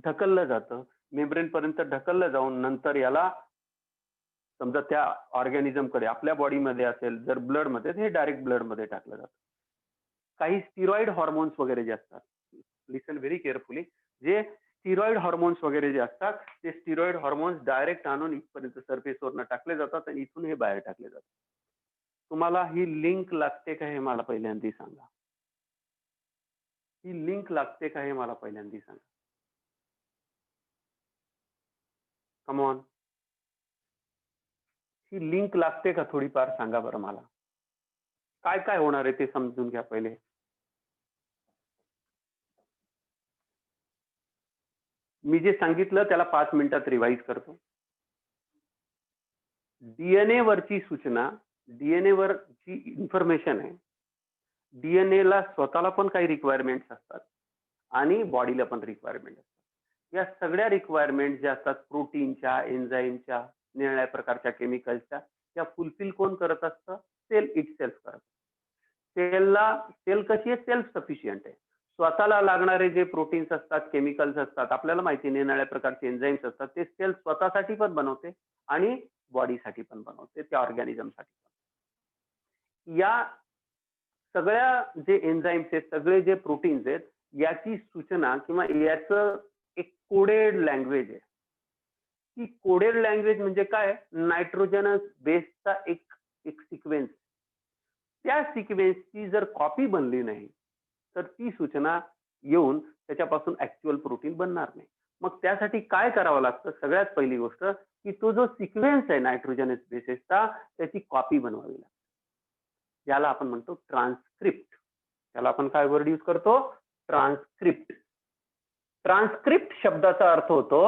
ढकललं जातं. मेम्ब्रेन पर्यंत ढकललं जाऊन नंतर याला समजा त्या ऑर्गॅनिझमकडे आपल्या बॉडीमध्ये असेल, जर ब्लड मध्ये, हे डायरेक्ट ब्लड मध्ये टाकलं जातं. काही स्टिरॉइड हॉर्मोन्स वगैरे जे असतात, लिसन व्हेरी केअरफुली, जे स्टिरॉइड हॉर्मोन्स वगैरे जे असतात, ते स्टिरॉइड हॉर्मोन्स डायरेक्ट आणून इथपर्यंत सरफेसवरनं टाकले जातात आणि इथून हे बाहेर टाकले जातात. तुम्हाला ही लिंक लागते का हे मला पहिल्यांदा सांगा. ही लिंक लागते का हे मला पहिल्यांदा सांगा. कम ऑन, ही लिंक लागते का थोडीफार सांगा बरं मला. काय काय होणार आहे ते समजून घ्या पहिले. मी जे सांगितलं त्याला 5 मिनिटात रिवाइज करतो. डीएनए वरची सूचना, डीएनए वर जी इन्फॉर्मेशन आहे, डीएनए ला स्वतःला पण काही रिक्वायरमेंट्स असतात आणि बॉडीला पण रिक्वायरमेंट असतात. या सगळ्या रिक्वायरमेंट ज्या असतात प्रोटीनच्या, एन्झाईमच्या, निरनिराळ्या प्रकारच्या केमिकलच्या, त्या फुलफिल कोण करत असतं? सेल इटसेल्फ करत. सेल कशी आहे? सेल्फ सफिशियंट आहे. स्वतःला लागणारे जे प्रोटीन्स असतात, केमिकल्स असतात, आपल्याला माहिती निरनिराळ्या प्रकारचे एन्झाईम्स असतात, ते सेल स्वतःसाठी पण बनवते आणि बॉडीसाठी पण बनवते, त्या ऑर्गॅनिझमसाठी पण. या सगळ्या जे एन्झाईम्स आहेत, सगळे जे प्रोटीन्स आहेत, याची सूचना किंवा याचं एक कोडेड लँग्वेज आहे. ती कोडेड लँग्वेज म्हणजे काय? नायट्रोजनस बेसचा एक सिक्वेन्स. त्या सिक्वेन्सची जर कॉपी बनली नाही, तर ती सूचना येऊन त्याच्यापासून ऍक्च्युअल प्रोटीन बनणार नाही. मग त्यासाठी काय करावं लागतं? सगळ्यात पहिली गोष्ट की तो जो सिक्वेन्स आहे नायट्रोजनस बेसेसचा, त्याची कॉपी बनवावी लागते. याला आपण म्हणतो ट्रान्सक्रिप्ट. त्याला आपण काय वर्ड यूज करतो? ट्रान्सक्रिप्ट. ट्रान्सक्रिप्ट शब्दाचा अर्थ होतो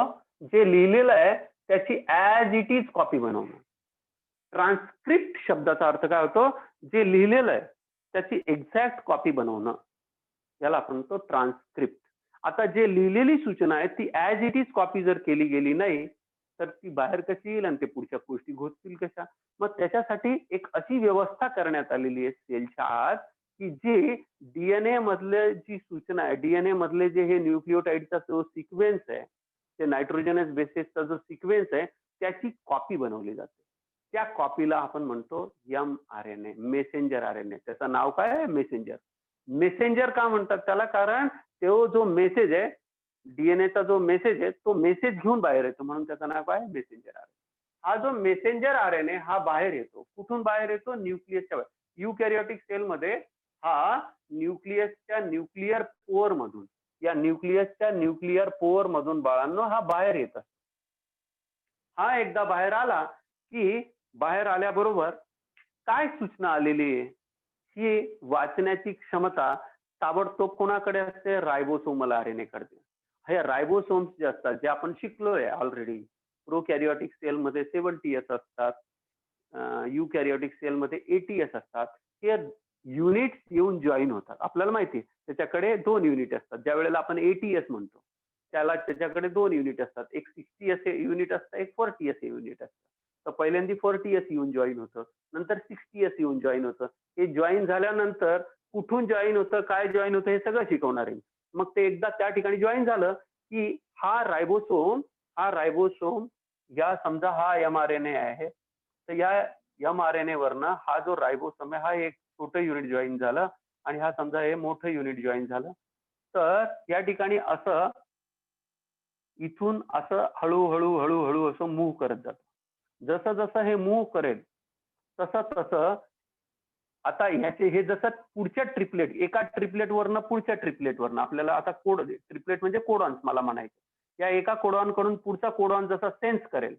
जे लिहिलेलं आहे त्याची ऍज इट इज कॉपी बनवणं. ट्रान्सक्रिप्ट शब्दाचा अर्थ काय होतो? जे लिहिलेलं आहे त्याची एक्झॅक्ट कॉपी बनवणं. याला आपण म्हणतो ट्रान्सक्रिप्ट. आता जे लिहिलेली सूचना आहे ती ऍज इट इज कॉपी जर केली गेली नाही, तर ती बाहेर कशी येईल आणि ते पुढच्या गोष्टी घोषतील कशा? मग त्याच्यासाठी एक अशी व्यवस्था करण्यात आलेली आहे सेलच्या आत की जे डीएनए मधले जी सूचना आहे, डीएनए मधले जे हे न्यूक्लिओटाइडचा जो सिक्वेन्स आहे, ते नायट्रोजनस बेसेसचा जो सिक्वेन्स आहे, त्याची कॉपी बनवली जाते. त्या कॉपीला आपण म्हणतो mRNA, मेसेंजर आरएनए. त्याचं नाव काय आहे? मेसेंजर. मेसेंजर का म्हणतात त्याला? कारण तो जो मेसेज आहे, डीएनएचा जो मेसेज आहे, तो मेसेज घेऊन बाहेर येतो, म्हणून त्याचं नाव काय? Messenger RNA. हा जो मेसेंजर आरएनए हा बाहेर येतो. कुठून बाहेर येतो? न्यूक्लियसच्या बाहेर. युकॅरियोटिक सेलमध्ये हा न्यूक्लियसच्या न्यूक्लिअर पोअर मधून, या न्यूक्लियसच्या न्यूक्लिअर पोअर मधून बाळांनो हा बाहेर येत असतो. हा एकदा बाहेर आला की बाहेर आल्याबरोबर काय सूचना आलेली आहे ही वाचण्याची क्षमता ताबडतोब कोणाकडे असते? रायबोसोमल आरएनए कडे. हे रायबोसोम्स जे असतात जे आपण शिकलोय ऑलरेडी, प्रोकॅरियोटिक सेलमध्ये 70S असतात, युकॅरियोटिक सेलमध्ये 80S असतात. हे युनिट्स येऊन जॉईन होतात. आपल्याला माहिती आहे त्याच्याकडे 2 युनिट असतात. ज्या वेळेला आपण 80S म्हणतो त्याला त्याच्याकडे 2 युनिट असतात. एक 60S युनिट असतं, एक 40S युनिट असतं. तर पहिल्यांदा 40S येऊन जॉईन होतं, नंतर 60S येऊन जॉईन होतं. हे जॉईन झाल्यानंतर कुठून जॉईन होतं, काय जॉईन होतं हे सगळं शिकवणार आहे. मग ते एकदा त्या ठिकाणी जॉईन झालं की हा रायबोसोम या समजा हा mRNA आहे, तर या mRNA वरनं हा जो रायबोसोम आहे हा एक छोटं युनिट जॉईन झालं आणि हा समजा हे मोठं युनिट जॉईन झालं. तर या ठिकाणी असं इथून असं हळूहळू असं मूव्ह करत जातं. जसं जसं हे मूव्ह करेल तसं तसं आता ह्याचे हे जसं पुढच्या ट्रिपलेट एका ट्रिपलेट वरनं पुढच्या ट्रिपलेट वरनं आपल्याला आता कोड ट्रिपलेट म्हणजे कोडॉन्स मला म्हणायचं. या एका कोडॉन कडून पुढचा कोडॉन जसा सेन्स करेल,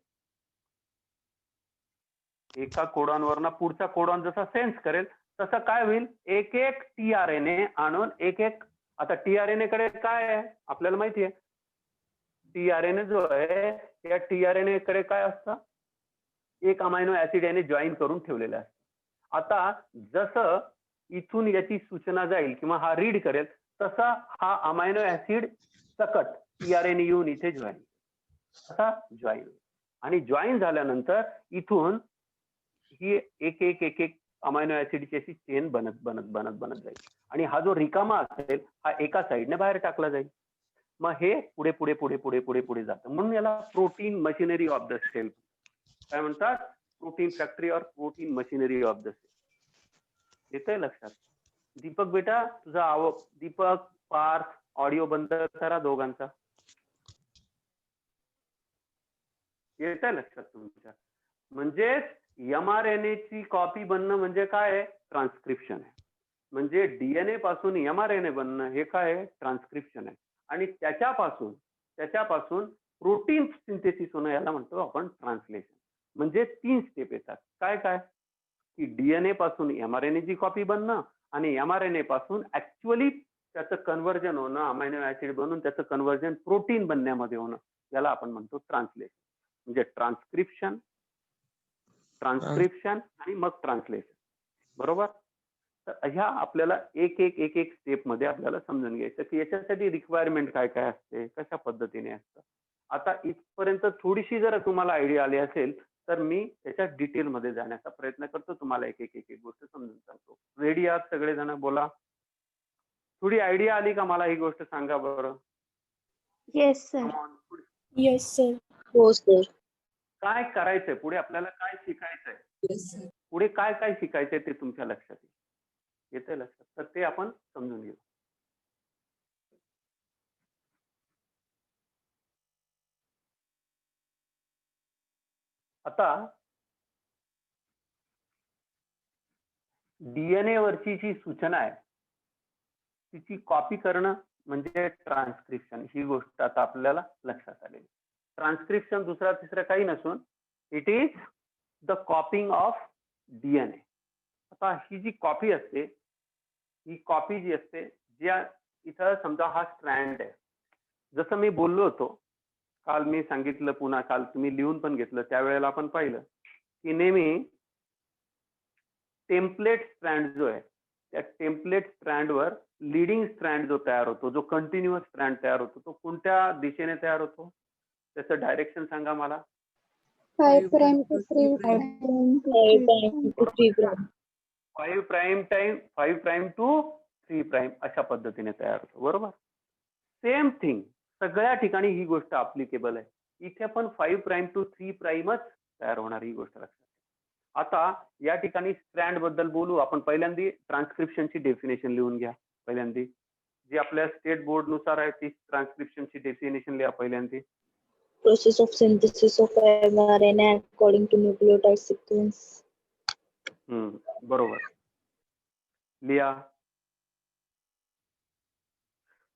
एका कोडॉन वरनं पुढचा कोडॉन जसा सेन्स करेल तसं काय होईल, एक एक टीआरएनए आणून एक एक आता टीआरएनए कडे काय आहे आपल्याला माहिती आहे. टीआरएनए जो आहे या टीआरएनए कडे काय असतं, एक अमायनो ऍसिड याने जॉईन करून ठेवलेलं असतं. आता जसं इथून याची सूचना जाईल किंवा हा रीड करेल तसा हा अमायनो ऍसिड सकट टीआरएनए येऊन इथे जॉईन असा जॉईन आणि जॉईन झाल्यानंतर इथून ही एक एक एक एक अमायनो ऍसिडची अशी चेन बनत जाईल आणि हा जो रिकामा असेल हा एका साईडने बाहेर टाकला जाईल. मग हे पुढे पुढे पुढे पुढे पुढे पुढे जातं. म्हणून याला protein machinery of the cell काय म्हणतात, प्रोटीन फॅक्टरी और protein machinery of the cell. येतंय लक्षात? दीपक बेटा तुझा दीपक पार्थ ऑडिओ बंद करा दोघांचा. येतंय लक्षात तुमच्या? म्हणजेच mRNA ची कॉपी बनणं म्हणजे काय आहे, ट्रान्सक्रिप्शन आहे. म्हणजे डीएनए पासून mRNA बनणं हे काय आहे, ट्रान्सक्रिप्शन आहे. आणि त्याच्यापासून प्रोटीन सिंथेसिस होणं याला म्हणतो आपण ट्रान्सलेशन. म्हणजे 3 स्टेप येतात. काय काय की डीएनए पासून mRNA ची कॉपी बनणं आणि mRNA पासून ऍक्च्युअली त्याचं कन्व्हर्जन होणं, अमायनो ऍसिड बनून त्याचं कन्व्हर्जन प्रोटीन बनण्यामध्ये होणं याला आपण म्हणतो ट्रान्सलेशन. म्हणजे ट्रान्सक्रिप्शन आणि मग ट्रान्सलेशन. बरोबर? तर ह्या आपल्याला एक एक स्टेप मध्ये आपल्याला समजून घ्यायचं की याच्यासाठी रिक्वायरमेंट काय काय असते, कशा पद्धतीने असतं. आता इथपर्यंत थोडीशी जर तुम्हाला आयडिया आली असेल तर मी त्याच्या डिटेल मध्ये जाण्याचा प्रयत्न करतो, तुम्हाला एक एक गोष्ट समजून सांगतो. रेडी आहात सगळेजण? बोला. थोडी आयडिया आली का मला ही गोष्ट सांगा बरं. Yes sir. Yes, sir. हो सर. काय करायचंय पुढे, आपल्याला काय शिकायचंय, Yes, sir. पुढे काय काय शिकायचंय ते तुमच्या लक्षात येतंय लक्षात, तर ते आपण समजून घेऊ. आता डीएनए वरची जी सूचना आहे तिची कॉपी करणं म्हणजे ट्रान्सक्रिप्शन. ही गोष्ट आता आपल्याला लक्षात आलेली. ट्रान्सक्रिप्शन दुसरा तिसरा काही नसून it is the कॉपिंग of DNA. आता ही जी कॉपी असते, ही कॉपी जी असते, ज्या इथं समजा हा स्ट्रँड आहे, जसं मी बोललो होतो काल, मी सांगितलं पुन्हा काल तुम्ही लिहून पण घेतलं, त्यावेळेला आपण पाहिलं की नेहमी टेम्पलेट स्ट्रँड जो आहे त्या टेम्पलेट स्ट्रँडवर लीडिंग स्ट्रँड जो तयार होतो, जो कंटिन्युअस स्ट्रँड तयार होतो, तो कोणत्या दिशेने तयार होतो, त्याचं डायरेक्शन सांगा मला. 5 prime to 3 prime. 5 prime to 3 prime. 5 prime to 3 prime अशा पद्धतीने तयार होतो. बरोबर? सेम थिंग सगळ्या ठिकाणी ही गोष्ट अप्लिकेबल आहे. इथे पण 5 प्राईम टू 3 प्राईमच तयार होणार ही गोष्ट लक्षात. आता या ठिकाणी स्ट्रँड बद्दल बोलू आपण. पहिल्यांदा ट्रान्सक्रिप्शनची डेफिनेशन लिहून घ्या. पहिल्यांदा जी आपल्या स्टेट बोर्ड नुसार आहे ती ट्रान्सक्रिप्शनची डेफिनेशन लिहा पहिल्यांदा. Process of synthesis of mRNA according to nucleotide sequence. बरोबर लिहा.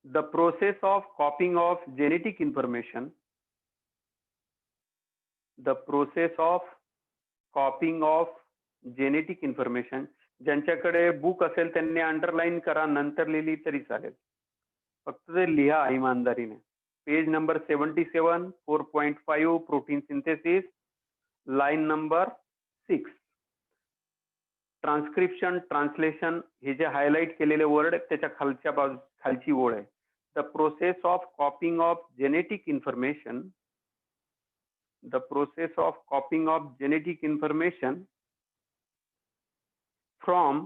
The process of copying of genetic information the process of कॉपिंग of genetic information. ज्यांच्याकडे बुक असेल त्यांनी अंडरलाईन करा, नंतर लिहिली तरी चालेल, फक्त ते लिहा इमानदारीने. Page number 77, 4.5 protein synthesis, line number 6. Transcription, translation, हे जे हायलाइट केलेले वर्ड आहेत त्याच्या खालची ओळ आहे. The process of कॉपिंग of genetic information, the process of कॉपिंग of genetic information from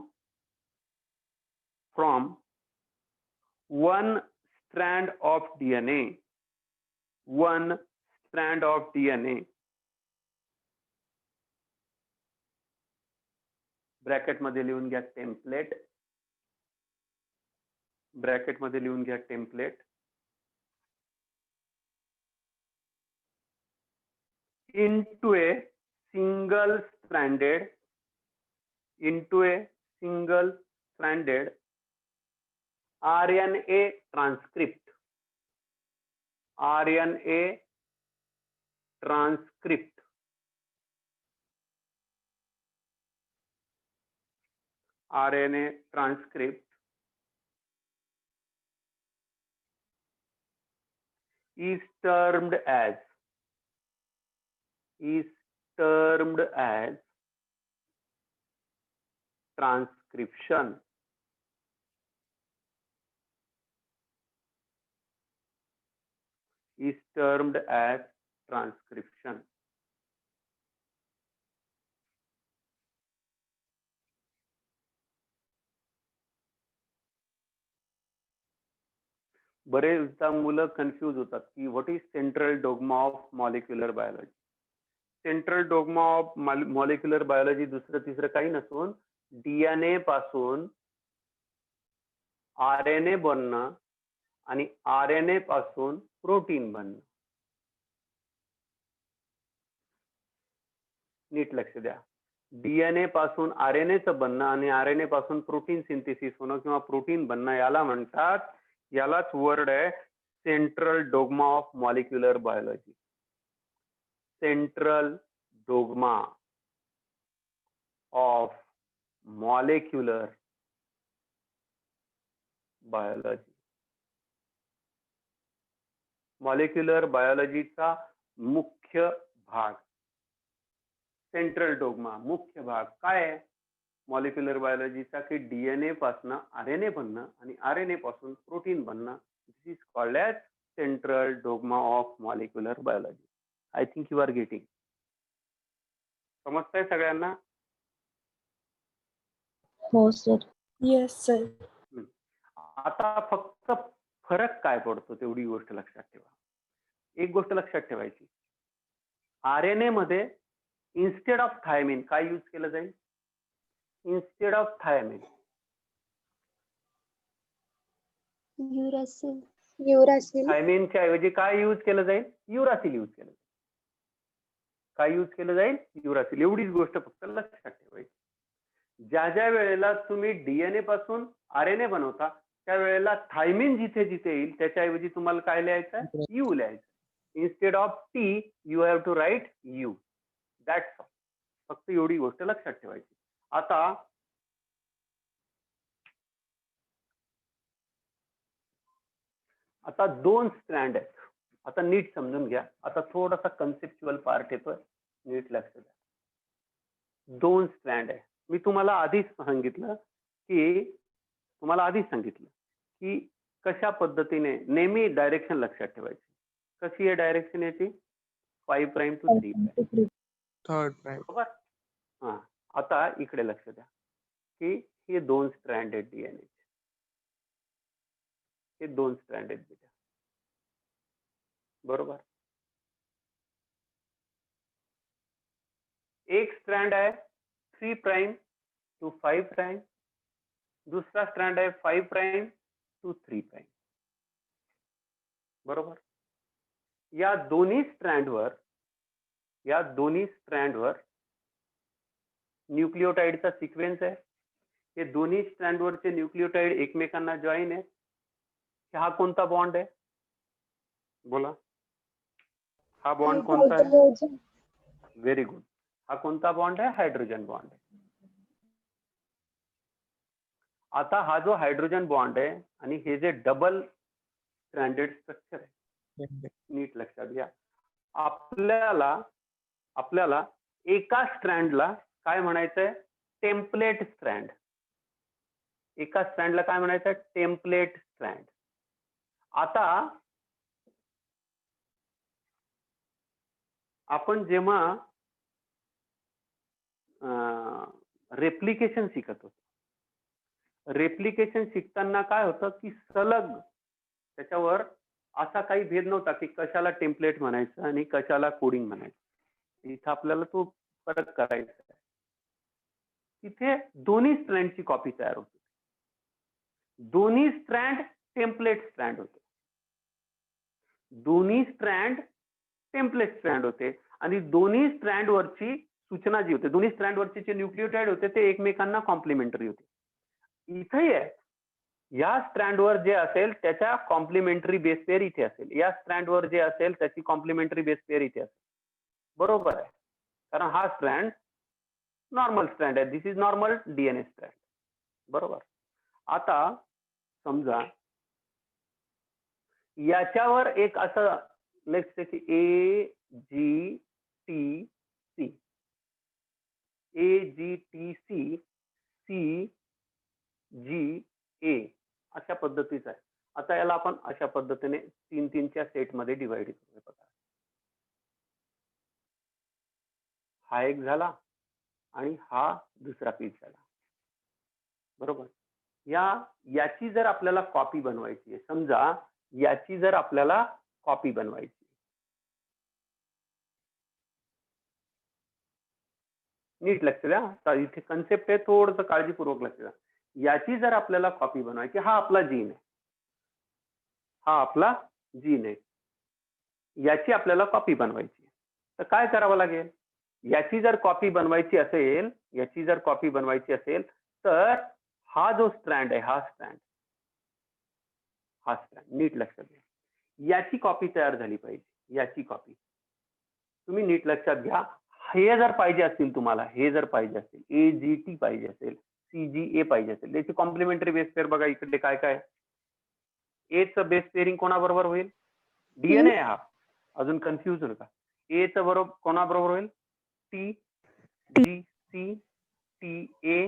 one strand of DNA, one strand of DNA, bracket मध्ये लिहून घ्या टेम्पलेट, ब्रॅकेट मध्ये लिहून घ्या template, into a single stranded RNA transcript, RNA transcript, RNA transcript is termed as transcription. Is termed as transcription. बरेचदा मुलं confuse होतात की what is central dogma of molecular biology. Central dogma of molecular biology दुसरं तिसरं काही नसून DNA पासून RNA बनणं आणि आरएनए पासून प्रोटीन बनणं. नीट लक्ष द्या. डीएनए पासून आरएनएचं बनणं आणि आरएनए पासून प्रोटीन सिंथेसिस होणं किंवा प्रोटीन बनणं याला म्हणतात, यालाच वर्ड आहे central dogma of molecular biology. Central dogma of molecular biology. Molecular बायोलॉजीचा मुख्य भाग सेंट्रल डोग्मा. मुख्य भाग काय आहे मॉलिक्युलर बायोलॉजीचा की डीएनए पासून आरएनए बनणं आणि आरएनए पासून प्रोटीन बनणं. This is called as central dogma of molecular biology. I think you are getting. समजतंय सगळ्यांना? हो सर. Yes, sir. आता फक्त फरक काय पडतो तेवढी गोष्ट लक्षात ठेवा. एक गोष्ट लक्षात ठेवायची, आरएनए मध्ये इन्स्टेड ऑफ थायमिन काय यूज केलं जाईल? Instead of thymine uracil. थायमिनच्या ऐवजी काय यूज केलं जाईल? युरासिल यूज केलं जाईल. काय यूज केलं जाईल? युरासिल. एवढीच गोष्ट फक्त लक्षात ठेवायची. ज्या ज्या वेळेला तुम्ही डीएनए पासून आरएनए बनवता त्यावेळेला थायमिन जिथे जिथे येईल त्याच्याऐवजी तुम्हाला काय लिहायचं? यू लिहायचं. Instead of T U have to write U. That's all. फक्त एवढी गोष्ट लक्षात ठेवायची. आता दोन स्ट्रँड आहेत. आता नीट समजून घ्या. आता थोडासा कन्सेप्च्युअल पार्ट येतोय, नीट लक्ष द्या. दोन स्ट्रँड आहे. मी तुम्हाला आधीच सांगितलं की कशा पद्धतीने नेहमी डायरेक्शन लक्षात ठेवायची. कशी आहे डायरेक्शन याची? 5 prime to 3 prime. 3rd prime. बरोबर. हा. आता इकडे लक्ष द्या की हे दोन स्ट्रँड आहेत डीएनए. हे दोन स्ट्रँड आहेत बेटा. बरोबर. एक स्ट्रँड आहे 3 प्राइम टू 5 प्राइम, दुसरा स्ट्रँड आहे 5 प्राइम टू 3 प्राइम. बरोबर. या दोन्ही स्ट्रँडवर न्यूक्लियोटाइडचा सिक्वेन्स आहे. हे दोन्ही स्ट्रँडवरचे न्यूक्लियोटाइड एकमेकांना जॉईन आहेत. हा कोणता बॉन्ड आहे? बोला. हा बॉन्ड कोणता आहे? Very good. हा कोणता बॉन्ड आहे? हायड्रोजन बॉन्ड आहे. आता हा जो हायड्रोजन बॉन्ड आहे आणि हे जे डबल स्ट्रँडेड स्ट्रक्चर आहे, नीट लक्षात घ्या. आपल्याला एका स्ट्रँडला काय म्हणायचंय? Template strand. एका स्ट्रँडला काय म्हणायचं? Template strand. आता आपण जेव्हा रेप्लिकेशन शिकत होतो, रेप्लिकेशन शिकताना काय होतं की सलग त्याच्यावर असा काही भेद नव्हता की कशाला टेम्पलेट म्हणायचं आणि कशाला कोडिंग म्हणायचं. इथं आपल्याला तो फरक करायचा आहे. तिथे दोन्ही स्ट्रँडची कॉपी तयार होते. दोन्ही स्ट्रँड टेम्पलेट स्ट्रँड होते. दोन्ही स्ट्रँड टेम्पलेट स्ट्रँड होते आणि दोन्ही स्ट्रँडवरची सूचना जी होते, दोन्ही स्ट्रँडवरचे जे न्यूक्लियोटाइड होते ते एकमेकांना कॉम्प्लिमेंटरी होते. इथेही आहे, या स्ट्रँडवर जे असेल त्याच्या कॉम्प्लिमेंटरी बेस पेअर इथे असेल, या स्ट्रँडवर जे असेल त्याची कॉम्प्लिमेंटरी बेस पेअर इथे असेल. बरोबर आहे, कारण हा स्ट्रँड नॉर्मल स्ट्रँड आहे. This is normal DNA strand. बरोबर. आता समजा याच्यावर एक असं लेट्स से की AGTC CGA अशा पद्धतीचा आहे. आता याला आपण अशा पद्धतीने 3-3च्या सेटमध्ये डिवाइड करूया. बघा, हा एक झाला आणि हा दुसरा पीस झाला. बरोबर. याची जर आपल्याला कॉपी बनवायची आहे, समजा याची जर आपल्याला कॉपी बनवायची, नीट लक्ष द्या. आता इथे कन्सेप्ट आहे, थोडंसं काळजीपूर्वक लक्ष द्या. याची जर आपल्याला कॉपी बनवायची, हा आपला जीन आहे, हा आपला जीन आहे, याची आपल्याला कॉपी बनवायची, तर काय करावं लागेल? याची जर कॉपी बनवायची असेल, याची जर कॉपी बनवायची असेल तर हा जो स्ट्रँड आहे, हा स्ट्रँड नीट लक्षात घ्या. याची कॉपी तयार झाली पाहिजे. याची कॉपी तुम्ही नीट लक्षात घ्या. हे जर पाहिजे असतील तुम्हाला, हे जर पाहिजे असेल, AGT पाहिजे असेल, CGA पाहिजे असेल, त्याची कॉम्प्लिमेंटरी बेस पेअर बघा इकडे काय काय. एचं बेस पेअरिंग कोणाबरोबर होईल? डीएनए. हा अजून कन्फ्युज नका. एचं बरोबर कोणाबरोबर होईल? TGC TA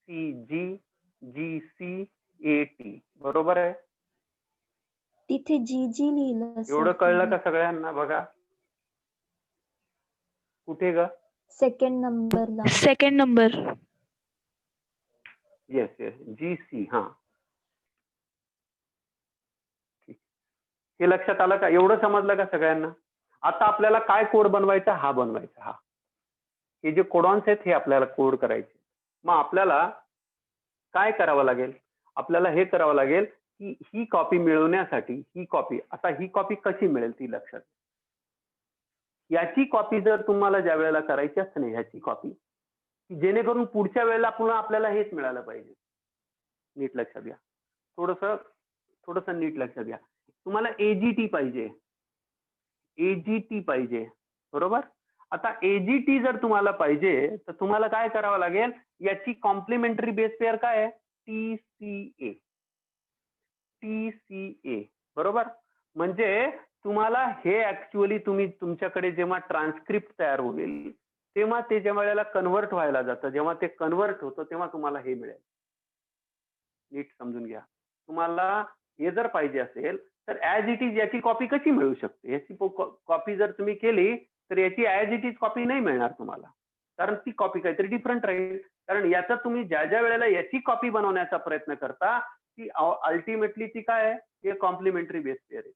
CG GC AT. बरोबर आहे. तिथे GG लिहिलं. एवढं कळलं का सगळ्यांना? बघा कुठे ग? सेकंड नंबरला. Second number. Yes yes, GC. हा, हे लक्षात आलं का? एवढं समजलं का सगळ्यांना? आता आपल्याला काय कोड बनवायचा? हा बनवायचा. हा, हे जे कोडॉन्स आहेत हे आपल्याला कोड करायचे. मग आपल्याला काय करावं लागेल? आपल्याला हे करावं लागेल की ही कॉपी मिळवण्यासाठी ही कॉपी कशी मिळेल ती लक्षात. याची कॉपी जर तुम्हाला ज्या वेळेला करायची असते ना, ह्याची कॉपी, जेणेकरून पुढच्या वेळेला पुन्हा आपल्याला हेच मिळालं पाहिजे. नीट लक्षात घ्या. थोडस नीट लक्षात घ्या. तुम्हाला AGT पाहिजे, AGT पाहिजे. बरोबर. आता AGT जर तुम्हाला पाहिजे तर तुम्हाला काय करावं लागेल? याची कॉम्प्लिमेंटरी बेस पेअर काय आहे? TCA. बरोबर. म्हणजे तुम्हाला हे ऍक्च्युअली तुमच्याकडे जेव्हा ट्रान्सक्रिप्ट तयार होईल तेव्हा ते जेव्हा वेळेला कन्व्हर्ट व्हायला जातं, जेव्हा ते कन्व्हर्ट होतं तेव्हा तुम्हाला हे मिळेल. नीट समजून घ्या. तुम्हाला हे जर पाहिजे असेल तर ऍज इट इज याची कॉपी कशी मिळू शकते? याची कॉपी जर तुम्ही केली तर याची ऍज इट इज कॉपी नाही मिळणार तुम्हाला, कारण ती कॉपी काहीतरी डिफरंट राहील. कारण याचा तुम्ही ज्या ज्या वेळेला याची कॉपी बनवण्याचा प्रयत्न करता ती अल्टिमेटली ती काय आहे? हे कॉम्प्लिमेंटरी बेस पेअर आहे.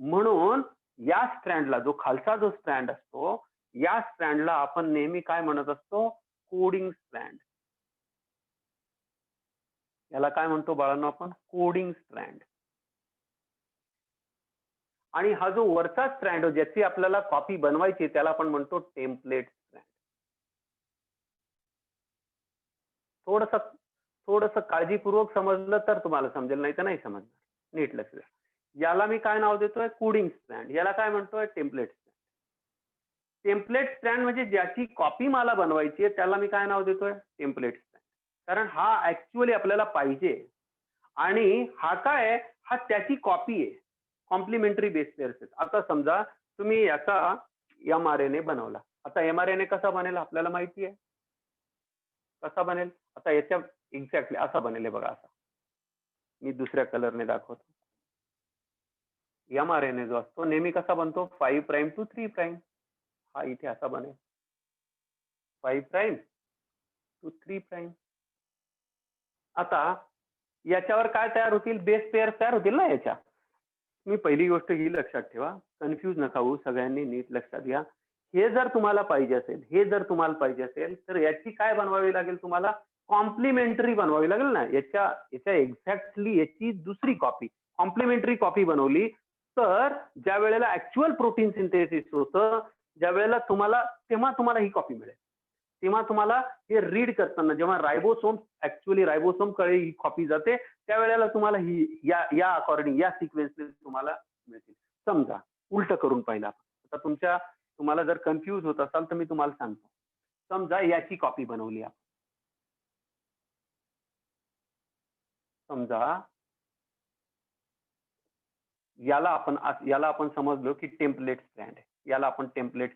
म्हणून या स्ट्रँडला, जो खालचा जो स्ट्रँड असतो, या स्ट्रँडला आपण नेहमी काय म्हणत असतो? Coding strand. याला काय म्हणतो बाळांनो आपण? Coding strand. आणि हा जो वरचा स्ट्रँड ज्याची आपल्याला कॉपी बनवायची त्याला आपण म्हणतो टेम्पलेट स्ट्रँड. थोडस काळजीपूर्वक समजलं तर तुम्हाला समजेल, नाही तर नाही समजणार. नीट लक्ष द्या. याला मी काय नाव देतोय? Coding strand. याला काय म्हणतोय? Template strand. टेम्पलेट स्ट्रँड म्हणजे ज्याची कॉपी मला बनवायची आहे त्याला मी काय नाव देतोय? Template strand. कारण हा ऍक्च्युअली आपल्याला पाहिजे आणि हा काय आहे? हा त्याची कॉपी आहे. कॉम्प्लिमेंटरी बेस पेअर्स आहेत. आता समजा तुम्ही याचा mRNA बनवला. आता mRNA कसा बनेल आपल्याला माहिती आहे. कसा बनेल? आता याच्या एक्झॅक्टली असा बनेल हे बघा असा. मी दुसऱ्या कलरने दाखवतो. mRNA जो असतो नेहमी कसा बनतो? 5 प्राइम टू 3 प्राइम. हा इथे असा बनेल. 5 प्राइम टू 3 प्राइम. आता याच्यावर काय तयार होतील? बेस पेअर तयार होतील ना याच्या. मी पहिली गोष्ट ही लक्षात ठेवा, कन्फ्यूज नका होऊ, सगळ्यांनी नीट लक्षात घ्या. हे जर तुम्हाला पाहिजे असेल तर याची काय बनवावी लागेल तुम्हाला? कॉम्प्लिमेंटरी बनवावी लागेल ना. याच्या एक्झॅक्टली याची दुसरी कॉपी, कॉम्प्लिमेंटरी कॉपी बनवली तर ज्या वेळेला ऍक्च्युअल प्रोटीन सिंथेसिस होतं, ज्या वेळेला तेव्हा तुम्हाला ही कॉपी मिळेल. तेव्हा तुम्हाला हे रीड करताना जेव्हा रायबोसोम कडे ही कॉपी जाते त्यावेळेला तुम्हाला ही या अकॉर्डिंग या सिक्वेन्सने तुम्हाला मिळतील. समजा उलट करून पाहिला. आता तुम्हाला जर कन्फ्यूज होत असाल तर मी तुम्हाला सांगतो. समजा याची कॉपी बनवली आपण. समजा याला आपण समजलो की टेम्पलेट स्ट्रँड आहे. याला आपण टेम्पलेट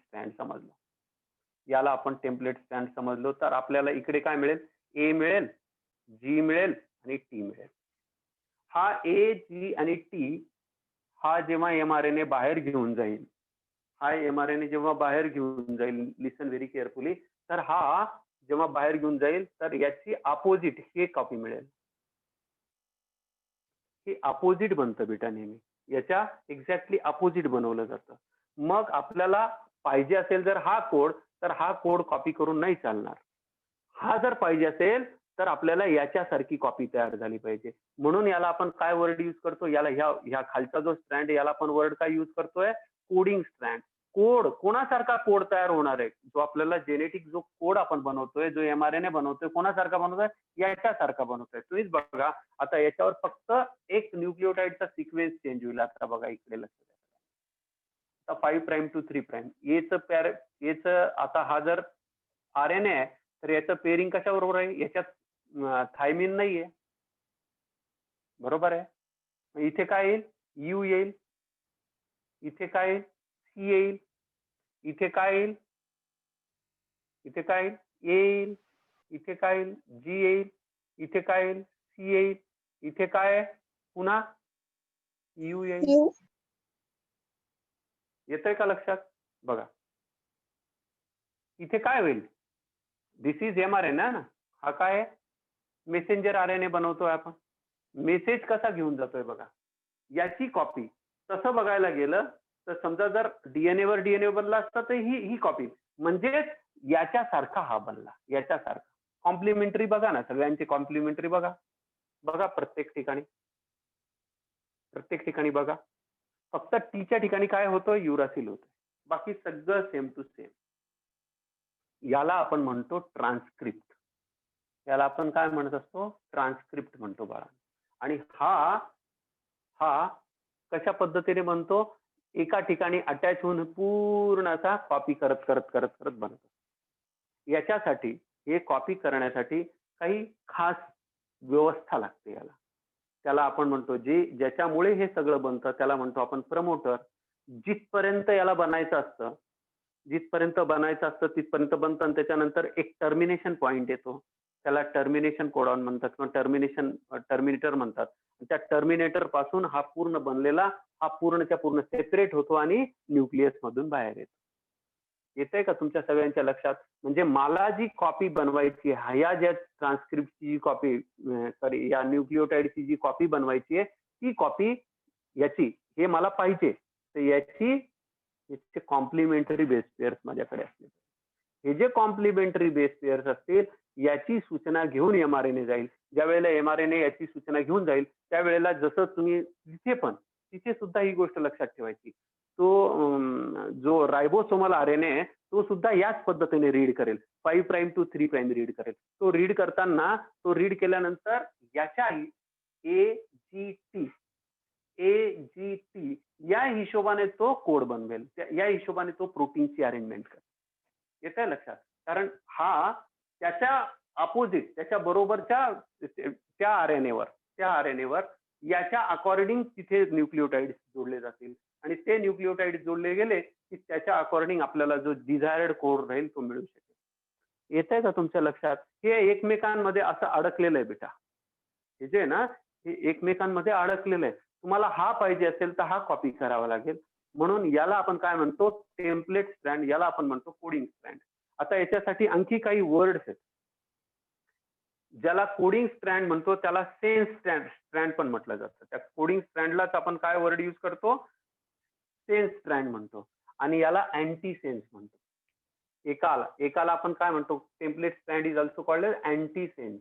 स्टँड समजलो तर आपल्याला इकडे काय मिळेल? ए मिळेल, जी मिळेल आणि टी मिळेल. हा ए, जी आणि टी हा जेव्हा mRNA बाहेर घेऊन जाईल, लिसन व्हेरी केअरफुली, तर हा जेव्हा बाहेर घेऊन जाईल तर याची अपोजिट हे कॉपी मिळेल. हे अपोजिट बनतं बेटा नेहमी. याच्या एक्झॅक्टली अपोजिट बनवलं जातं. मग आपल्याला पाहिजे असेल जर हा कोड तर हा कोड कॉपी करून नाही चालणार. हा जर पाहिजे असेल तर आपल्याला याच्यासारखी कॉपी तयार झाली पाहिजे. म्हणून याला आपण काय वर्ड यूज करतो? याला ह्या खालचा जो स्ट्रँड आहे याला आपण वर्ड काय यूज करतोय? Coding strand. कोड कोणासारखा कोड तयार होणार आहे? जो आपल्याला जेनेटिक जो कोड आपण बनवतोय, जो mRNA बनवतोय, कोणासारखा बनवतोय? याच्यासारखा बनवतोय. तुम्हीच बघा आता याच्यावर फक्त एक न्यूक्लिओटाइडचा सिक्वेन्स चेंज होईल. आता बघा इकडे लक्ष द्या. आता 5 प्राइम टू 3 प्राइम याचं आता हा जर RNA आहे तर याचं पेअरिंग कशाबरोबर आहे? याच्यात थायमिन नाहीये. बरोबर आहे. इथे काय येईल? यू येईल. इथे काय येईल? सी येईल. इथे काय येईल? ए येईल. इथे काय येईल? जी येईल. इथे काय येईल? सी येईल. इथे काय आहे? पुन्हा यू येईल. येतंय का लक्षात? बघा इथे काय होईल? दिस इज mRNA ना. हा काय आहे? मेसेंजर RNA बनवतोय आपण. मेसेज कसा घेऊन जातोय बघा. याची कॉपी. तसं बघायला गेलं तर समजा जर डीएनए वर बनला असता तर ही कॉपी. म्हणजेच याच्यासारखा हा बनला. याच्यासारखा. कॉम्प्लिमेंटरी बघा ना, सगळ्यांची कॉम्प्लिमेंटरी बघा. बघा प्रत्येक ठिकाणी बघा. फक्त टीच्या ठिकाणी काय होतं? युरासिल होतं. बाकी सगळं सेम टू सेम. याला आपण म्हणतो ट्रान्सक्रिप्ट. याला आपण काय म्हणत असतो? ट्रान्सक्रिप्ट म्हणतो बाळा. आणि हा कशा पद्धतीने बनतो? एका ठिकाणी अटॅच होऊन पूर्ण असा कॉपी करत बनतो. याच्यासाठी हे कॉपी करण्यासाठी काही खास व्यवस्था लागते याला. त्याला आपण म्हणतो ज्याच्यामुळे हे सगळं बनतं त्याला म्हणतो आपण प्रमोटर. जिथपर्यंत याला बनायचं असतं तिथपर्यंत बनतं आणि त्याच्यानंतर एक टर्मिनेशन पॉइंट येतो. त्याला टर्मिनेशन कोडॉन म्हणतात किंवा टर्मिनेटर म्हणतात. त्या टर्मिनेटर पासून हा पूर्ण बनलेला हा पूर्णच्या पूर्ण सेपरेट होतो आणि न्यूक्लियस मधून बाहेर येतो. येतंय का तुमच्या सगळ्यांच्या लक्षात? म्हणजे मला जी कॉपी बनवायची ह्या ज्या ट्रान्सक्रिप्टची जी कॉपी या न्यूक्लिओटाइडची जी कॉपी बनवायची आहे ती कॉपी याची हे मला पाहिजे तर याचे कॉम्प्लिमेंटरी बेस पेअर्स माझ्याकडे असतील. हे जे कॉम्प्लिमेंटरी बेस पेअर्स असतील याची सूचना घेऊन mRNA जाईल. ज्या वेळेला mRNA याची सूचना घेऊन जाईल त्यावेळेला जसं तुम्ही तिथे सुद्धा ही गोष्ट लक्षात ठेवायची. तो जो रायबोसोमल RNA आहे तो सुद्धा याच पद्धतीने रीड करेल. 5 प्राइम टू 3 प्राइम रीड करेल. तो रीड केल्यानंतर याच्या AGT AGT या हिशोबाने तो कोड बनवेल, या हिशोबाने तो प्रोटीनची अरेंजमेंट करेल. येत आहे लक्षात? कारण हा त्याच्या अपोजिट, त्याच्या बरोबरच्या त्या आरएनएवर याच्या अकॉर्डिंग तिथे न्यूक्लिओटाइड्स जोडले जातील आणि ते न्यूक्लिओटाइड जोडले गेले की त्याच्या अकॉर्डिंग आपल्याला जो डिझायर्ड कोड राहील तो मिळू शकेल. येत आहे का तुमच्या लक्षात? हे एकमेकांमध्ये असं अडकलेलं आहे बेटा. हे जे आहे ना, हे एकमेकांमध्ये अडकलेलं आहे. तुम्हाला हा पाहिजे असेल तर हा कॉपी करावा लागेल. म्हणून याला आपण काय म्हणतो? टेम्पलेट स्ट्रँड, याला आपण म्हणतो कोडिंग स्ट्रँड. आता याच्यासाठी आणखी काही वर्ड्स आहेत. ज्याला कोडिंग स्ट्रँड म्हणतो त्याला सेन्स स्ट्रँड पण म्हटलं जातं. त्या कोडिंग स्ट्रँडलाच आपण काय वर्ड यूज करतो? सेन्स स्ट्रँड म्हणतो आणि याला अँटी सेन्स म्हणतो. एकाला आपण काय म्हणतो? Template strand is also called anti sense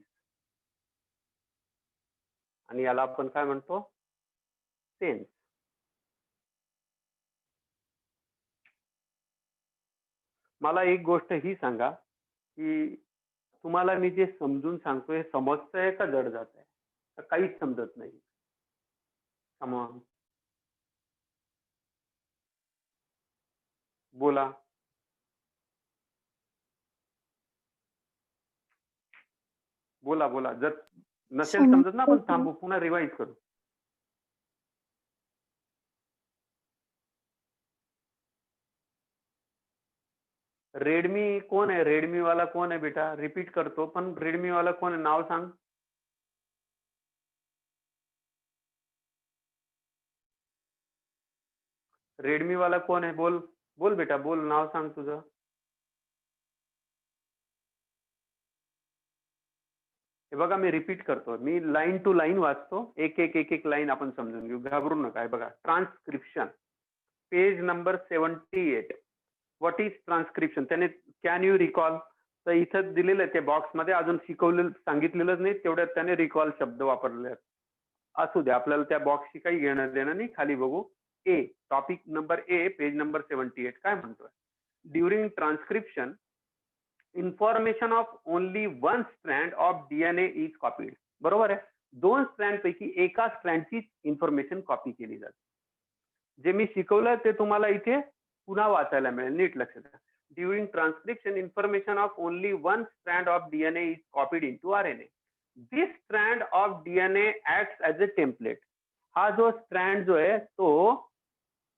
आणि याला आपण काय म्हणतो? सेन्स. मला एक गोष्ट ही सांगा की तुम्हाला मी जे समजून सांगतोय समजतंय का जड जात आहे? काहीच समजत नाही. कमॉन बोला. बोला बोला. जर नसेल समजत ना, आपण थांबू, पुन्हा रिवाइज करू. रेडमी कोण आहे? रेडमी वाला कोण आहे बेटा? रिपीट करतो, पण रेडमी वाला कोण आहे? नाव सांग. रेडमी वाला कोण आहे? बोल बोल बेटा, बोल, नाव सांग तुझं. हे बघा, मी रिपीट करतो, मी लाईन टू लाईन वाचतो, एक लाईन आपण समजून घेऊ, घाबरू नका. बघा, transcription, page number 78. What is transcription? त्याने कॅन यू रिकॉल? तर इथं दिलेलं आहे ते बॉक्समध्ये, अजून शिकवलेलं सांगितलेलंच नाही, तेवढ्यात त्याने रिकॉल शब्द वापरले आहेत. असू द्या, आपल्याला त्या बॉक्सशी काही घेणं देणं नाही. खाली बघू. A, topic number A, page number 78 काय म्हणतोय? During transcription information of only one strand of DNA is copied. बरोबर आहे. 2 स्ट्रँड पैकी एका स्ट्रँडची इन्फॉर्मेशन कॉपी केली जाते. जे मी शिकवलं ते तुम्हाला इथे पुन्हा वाचायला मिळेल, नीट लक्षात द्या. During transcription information of only one strand of DNA is copied into RNA. This strand of DNA acts as a template. हा जो स्ट्रँड जो आहे तो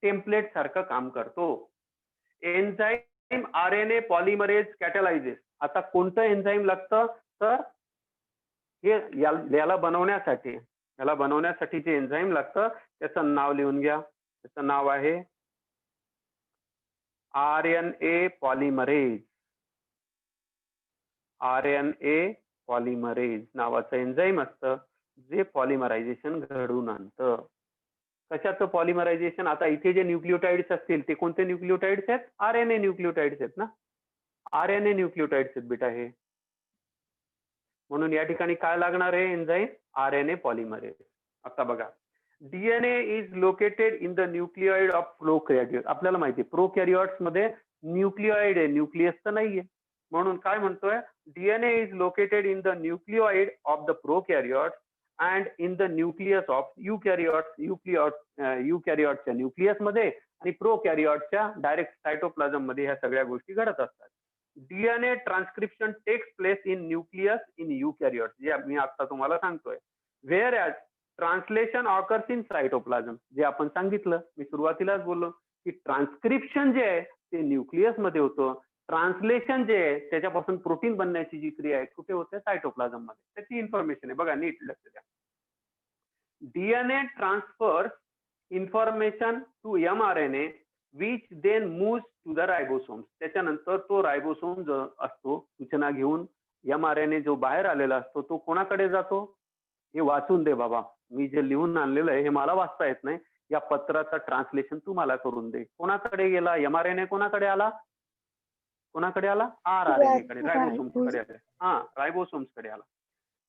टेम्पलेट सारखं काम करतो. Enzyme RNA polymerase catalyses. आता कोणतं एन्झाईम लागतं? तर हे याला बनवण्यासाठी जे एन्झाईम लागतं त्याचं नाव लिहून घ्या. त्याचं नाव आहे आरएनए पॉलिमरेज. आरएनए पॉलिमरेज नावाचं एन्झाईम असतं जे पॉलिमरायझेशन घडवून आणतं. कशाचं पॉलिमरायझेशन? आता इथे जे न्यूक्लिओटाइड्स असतील ते कोणते न्यूक्लिओटाइड्स आहेत? आरएनए न्यूक्लिओटाइड्स आहेत ना. आरएनए न्यूक्लिओटाइड्स आहेत बेटा हे. म्हणून या ठिकाणी काय लागणार आहे? Enzyme RNA polymerase. आता बघा, DNA is located in the nucleoid of prokaryote. आपल्याला माहिती आहे प्रोकॅरियोट्स मध्ये न्यूक्लिओइड आहे, न्यूक्लियस तर नाहीये. म्हणून काय म्हणतोय? DNA is located in the nucleoid of the prokaryote and in the nucleus of युकॅरियोटच्या न्यूक्लियस मध्ये आणि प्रोकॅरियोटच्या डायरेक्ट सायटोप्लाझम मध्ये ह्या सगळ्या गोष्टी घडत असतात. DNA transcription takes place in nucleus in eukaryote, जे मी आता तुम्हाला सांगतोय. Whereas translation occurs in cytoplasm, जे आपण सांगितलं, मी सुरुवातीलाच बोललो की ट्रान्सक्रिप्शन जे आहे ते न्यूक्लियस मध्ये होतं. ट्रान्सलेशन जे आहे त्याच्यापासून प्रोटीन बनण्याची जी क्रिया आहे कुठे होते? सायटोप्लाझम मध्ये. त्याची इन्फॉर्मेशन आहे. बघा, नीट लक्ष द्या. DNA transfers information to mRNA which then moves to the ribosomes. त्याच्यानंतर तो रायबोसोम जो असतो सूचना घेऊन एमआरएनए जो बाहेर आलेला असतो तो कोणाकडे जातो? हे वाचून दे बाबा, मी जे लिहून आणलेलं आहे हे मला वाचता येत नाही. या पत्राचं ट्रान्सलेशन तू मला करून दे. कोणाकडे गेला एमआरएनए? कोणाकडे आला? कोणाकडे आला? आरआरएनए कडे, रायबोसोम्स कडे आला. हा, रायबोसोम्स कडे आला.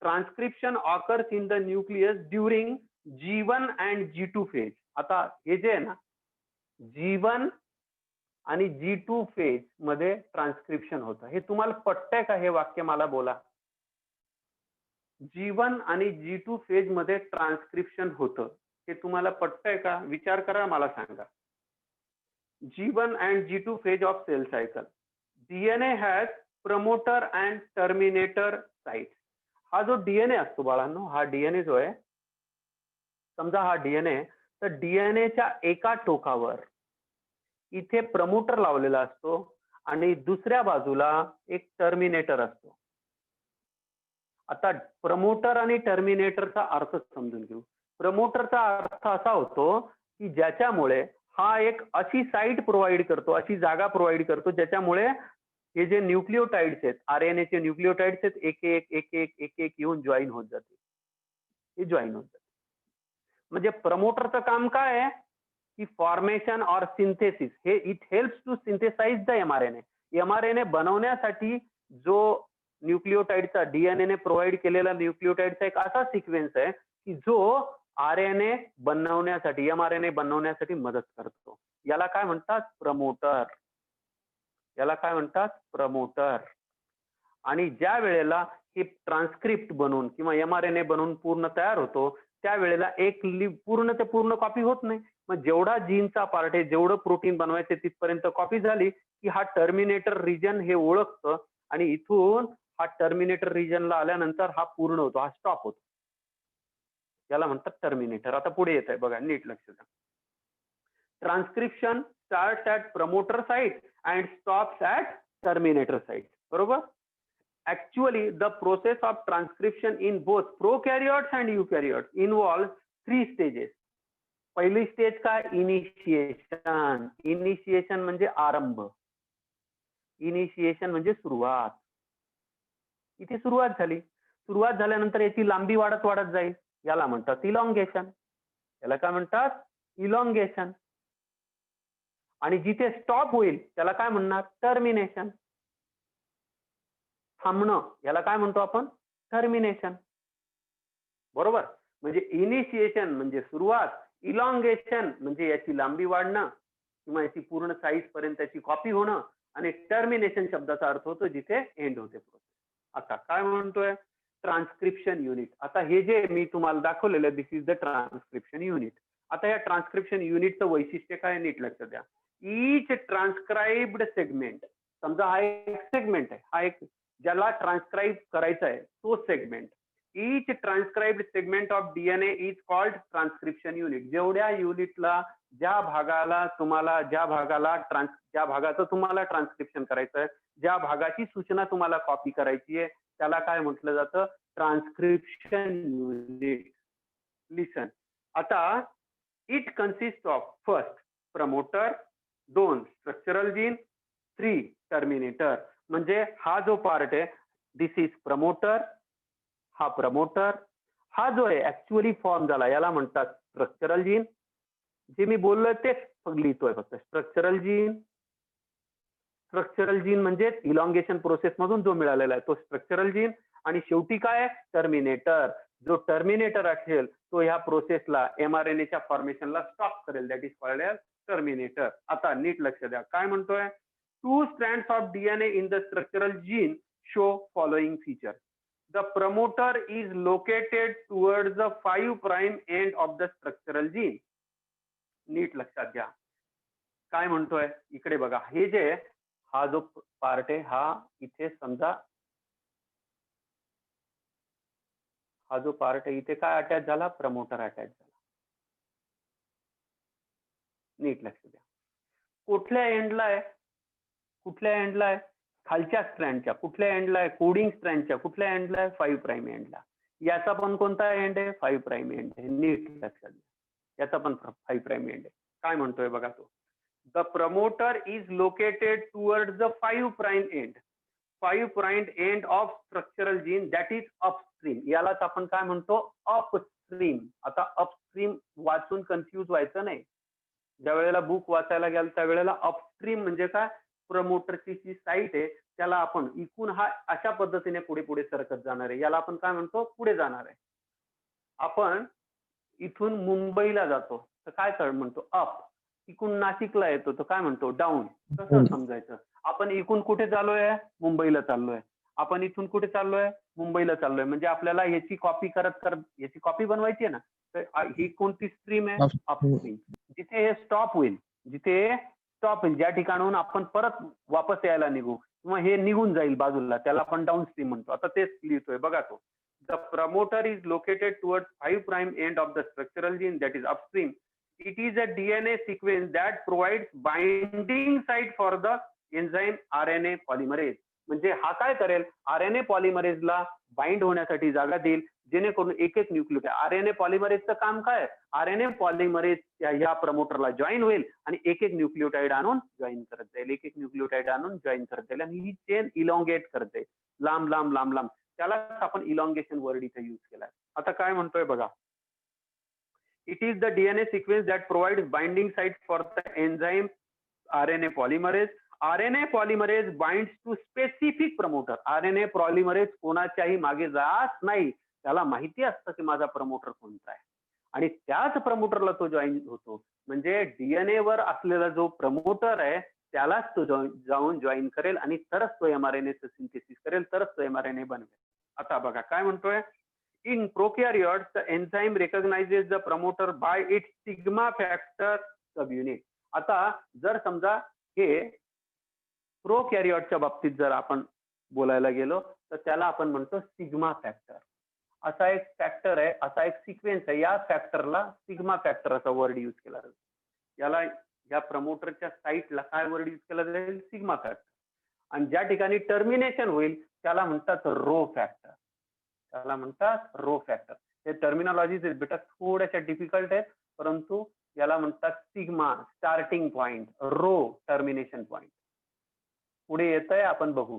Transcription occurs in the nucleus during G1 and G2 phase. आता हे जे आहे ना, G1 आणि G2 फेज मध्ये ट्रान्सक्रिप्शन होतं. हे तुम्हाला पटतंय का? हे वाक्य मला बोला. G1 आणि G2 फेज मध्ये ट्रान्सक्रिप्शन होतं. हे तुम्हाला पटतंय का? विचार करा, मला सांगा. G1 and G2 phase of cell cycle. DNA has promoter and terminator sites. हा जो डीएनए असतो बाळांनो, हा डीएनए जो आहे, समजा हा डीएनए, तर डीएनएच्या एका टोकावर इथे प्रमोटर लावलेला असतो आणि दुसऱ्या बाजूला एक टर्मिनेटर असतो. आता प्रमोटर आणि टर्मिनेटरचा अर्थ समजून घेऊ. प्रमोटरचा अर्थ असा होतो की ज्याच्यामुळे हा एक अशी साईट प्रोव्हाइड करतो, अशी जागा प्रोव्हाइड करतो, ज्याच्यामुळे हे जे न्यूक्लिओटाइड्स आहेत, आरएनएचे न्यूक्लिओटाइड्स आहेत, एक एक एक एक एक एक येऊन जॉईन होत जाते. हे जॉईन होत जाते. म्हणजे प्रमोटरचं काम काय आहे की फॉर्मेशन ऑर सिंथेसिस. हे it helps to synthesise the mRNA. MRNA बनवण्यासाठी जो न्यूक्लिओटाइडचा डीएनए प्रोव्हाइड केलेला न्यूक्लिओटाइडचा एक असा सिक्वेन्स आहे की जो आरएनए बनवण्यासाठी, एमआरएनए बनवण्यासाठी मदत करतो. याला काय म्हणतात? प्रमोटर. याला काय म्हणतात? प्रमोटर. आणि ज्या वेळेला हे ट्रान्सक्रिप्ट बनवून किंवा एमआरएनए बनवून पूर्ण तयार होतो, त्यावेळेला एक पूर्ण ते पूर्ण कॉपी होत नाही. मग जेवढा जीनचा पार्ट आहे, जेवढं प्रोटीन बनवायचे तिथपर्यंत कॉपी झाली की हा टर्मिनेटर रिजन हे ओळखतं आणि इथून हा टर्मिनेटर रिजनला आल्यानंतर हा पूर्ण होतो, हा स्टॉप होतो. याला म्हणतात टर्मिनेटर. आता पुढे येत आहे बघा, नीट लक्ष द्या. Transcription starts at promoter site and stops at terminator site. बरोबर? Actually, the process of transcription in both prokaryotes and eukaryotes involves 3 stages. पहिली स्टेज काय? इनिशिएशन. इनिशिएशन म्हणजे आरंभ. इनिशिएशन म्हणजे सुरुवात. इथे सुरुवात झाली. सुरुवात झाल्यानंतर याची लांबी वाढत वाढत जाईल. याला म्हणतात इलॉंगेशन. याला काय म्हणतात? इलॉंगेशन. आणि जिथे स्टॉप होईल त्याला काय म्हणणार? टर्मिनेशन. थांबणं, याला काय म्हणतो आपण? टर्मिनेशन. बरोबर? म्हणजे इनिशिएशन म्हणजे सुरुवात, इलॉंगेशन म्हणजे याची लांबी वाढणं किंवा याची पूर्ण साईज पर्यंत त्याची कॉपी होणं, आणि टर्मिनेशन शब्दाचा अर्थ होतो जिथे एंड होते प्रोसेस. आता काय म्हणतोय? Transcription unit. आता हे जे मी तुम्हाला दाखवलेलं, दिस इज द ट्रान्सक्रिप्शन युनिट. आता या ट्रान्सक्रिप्शन युनिटचं वैशिष्ट्य काय? नीट लक्ष द्या. ईच ट्रान्सक्राइब्ड सेगमेंट, समजा हा एक सेगमेंट आहे, हा एक ज्याला ट्रान्सक्राइब करायचा आहे तो segment. Each transcribed segment of DNA is called transcription unit. जेवढ्या युनिटला, ज्या भागाचं तुम्हाला ट्रान्सक्रिप्शन करायचं आहे, ज्या भागाची सूचना तुम्हाला कॉपी करायची आहे, त्याला काय म्हटलं जातं? Transcription unit. लिसन. आता it consist of first promoter, 2 structural gene, 3 terminator. म्हणजे हा जो पार्ट आहे, दिस इज प्रमोटर. हा प्रमोटर. हा जो आहे ऍक्च्युअली फॉर्म झाला, याला म्हणतात स्ट्रक्चरल जीन. जे मी बोललोय तेच लिहितोय फक्त. Structural gene. स्ट्रक्चरल जीन म्हणजे इलॉंगेशन प्रोसेस मधून जो मिळालेला आहे तो स्ट्रक्चरल जीन. आणि शेवटी काय? टर्मिनेटर. जो टर्मिनेटर असेल तो ह्या प्रोसेसला, एमआरएनएच्या फॉर्मेशनला स्टॉप करेल. That is called as terminator. आता नीट लक्ष द्या, काय म्हणतोय? 2 strands of DNA in the structural gene show following features. The promoter is located towards the 5' end of the structural gene. नीट लक्षात घ्या काय म्हणतोय. इकडे बघा, हे जे हा जो पार्ट आहे, हा इथे समजा, हा जो पार्ट आहे इथे काय अटॅच झाला? प्रमोटर अटॅच झाला. नीट लक्ष द्या. कुठल्या एंडला आहे? कुठल्या एंडला आहे? खालच्या स्ट्रँडच्या. कुठल्या एंडला आहे? कोडिंग स्ट्रँडच्या. कुठल्या एंडला आहे? 5' एंडला. याचा पण कोणता एंड आहे? 5' एंड आहे. नीट लक्षात द्या, याचा पण 5' एंड आहे. काय म्हणतोय बघा तो. The promoter is located toward the 5' end. 5' end of structural gene that is upstream. यालाच आपण काय म्हणतो? अपस्ट्रीम. आता अपस्ट्रीम वाचून कन्फ्यूज व्हायचं नाही. ज्या वेळेला बुक वाचायला गेल त्यावेळेला अपस्ट्रीम म्हणजे काय? प्रमोटरची जी साईट आहे त्याला आपण इकून हा अशा पद्धतीने पुढे पुढे सरकत जाणार आहे, याला आपण काय म्हणतो? पुढे जाणार आहे. आपण इथून मुंबईला जातो तर काय म्हणतो? अप. इकून नाशिकला येतो तर काय म्हणतो? डाऊन. कसं समजायचं? आपण इकून कुठे चाललोय? मुंबईला चाललोय. आपण इथून कुठे चाललोय? मुंबईला चाललोय. म्हणजे आपल्याला याची कॉपी करत याची कॉपी बनवायची आहे ना, तर ही कोणती स्ट्रीम आहे? Upstream. अपस्ट्रीम. जिथे हे स्टॉप होईल, जिथे स्टॉप होईल, ज्या ठिकाणाहून आपण परत वापस यायला निघू किंवा हे निघून जाईल बाजूला, त्याला आपण डाऊनस्ट्रीम म्हणतो. आता तेच लिहितोय बघा तो. The promoter is located towards 5 prime end of the structural gene that is upstream. It is a DNA sequence that provides binding site for the enzyme RNA polymerase. म्हणजे हा काय करेल? RNA पॉलिमरेजला बाइंड होण्यासाठी जागा देईल, जेणेकरून एक एक न्यूक्लियोटाइड. RNA पॉलिमरेजचं काम काय? RNA पॉलिमरेज या प्रमोटरला जॉईन होईल आणि एक एक न्यूक्लियोटाइड आणून जॉईन करत जाईल, एक एक न्यूक्लियोटाइड आणून जॉईन करत जाईल आणि ही चेन इलॉंगेट करते, लांब लांब लांब लांब. त्यालाच आपण इलॉंगेशन वर्ड इथे यूज केलाय. आता काय म्हणतोय बघा. It is the DNA sequence that provides binding site for the enzyme RNA polymerase. RNA polymerase binds to specific promoter. RNA polymerase कोणाच्याही मागे जात नाही. त्याला माहिती असतं की माझा प्रमोटर कोणता आहे आणि त्याच प्रमोटरला तो जॉईन होतो. म्हणजे डीएनए वर असलेला जो प्रमोटर आहे त्यालाच तो जाऊन जॉईन करेल आणि तरच तो एमआरएनएचं सिंथेसिस करेल, तरच तो एमआरएनए बनवेल. आता बघा काय म्हणतोय. In prokaryotes, the enzyme recognizes the promoter by its sigma factor subunit. आता जर समजा हे प्रोकॅरियोटच्या बाबतीत जर आपण बोलायला गेलो तर त्याला आपण म्हणतो सिग्मा फॅक्टर. असा एक फॅक्टर आहे, असा एक सिक्वेन्स आहे. या फॅक्टरला सिग्मा फॅक्टर असा वर्ड यूज केला जातो. याला या प्रमोटरच्या साईटला काय वर्ड यूज केला जाईल? Sigma factor. आणि ज्या ठिकाणी टर्मिनेशन होईल त्याला म्हणतात रो फॅक्टर. त्याला म्हणतात रो फॅक्टर. हे टर्मिनॉलॉजीज बेटा थोड्याशा डिफिकल्ट आहेत, परंतु याला म्हणतात sigma starting point, rho termination point. पुढे येतंय आपण बघू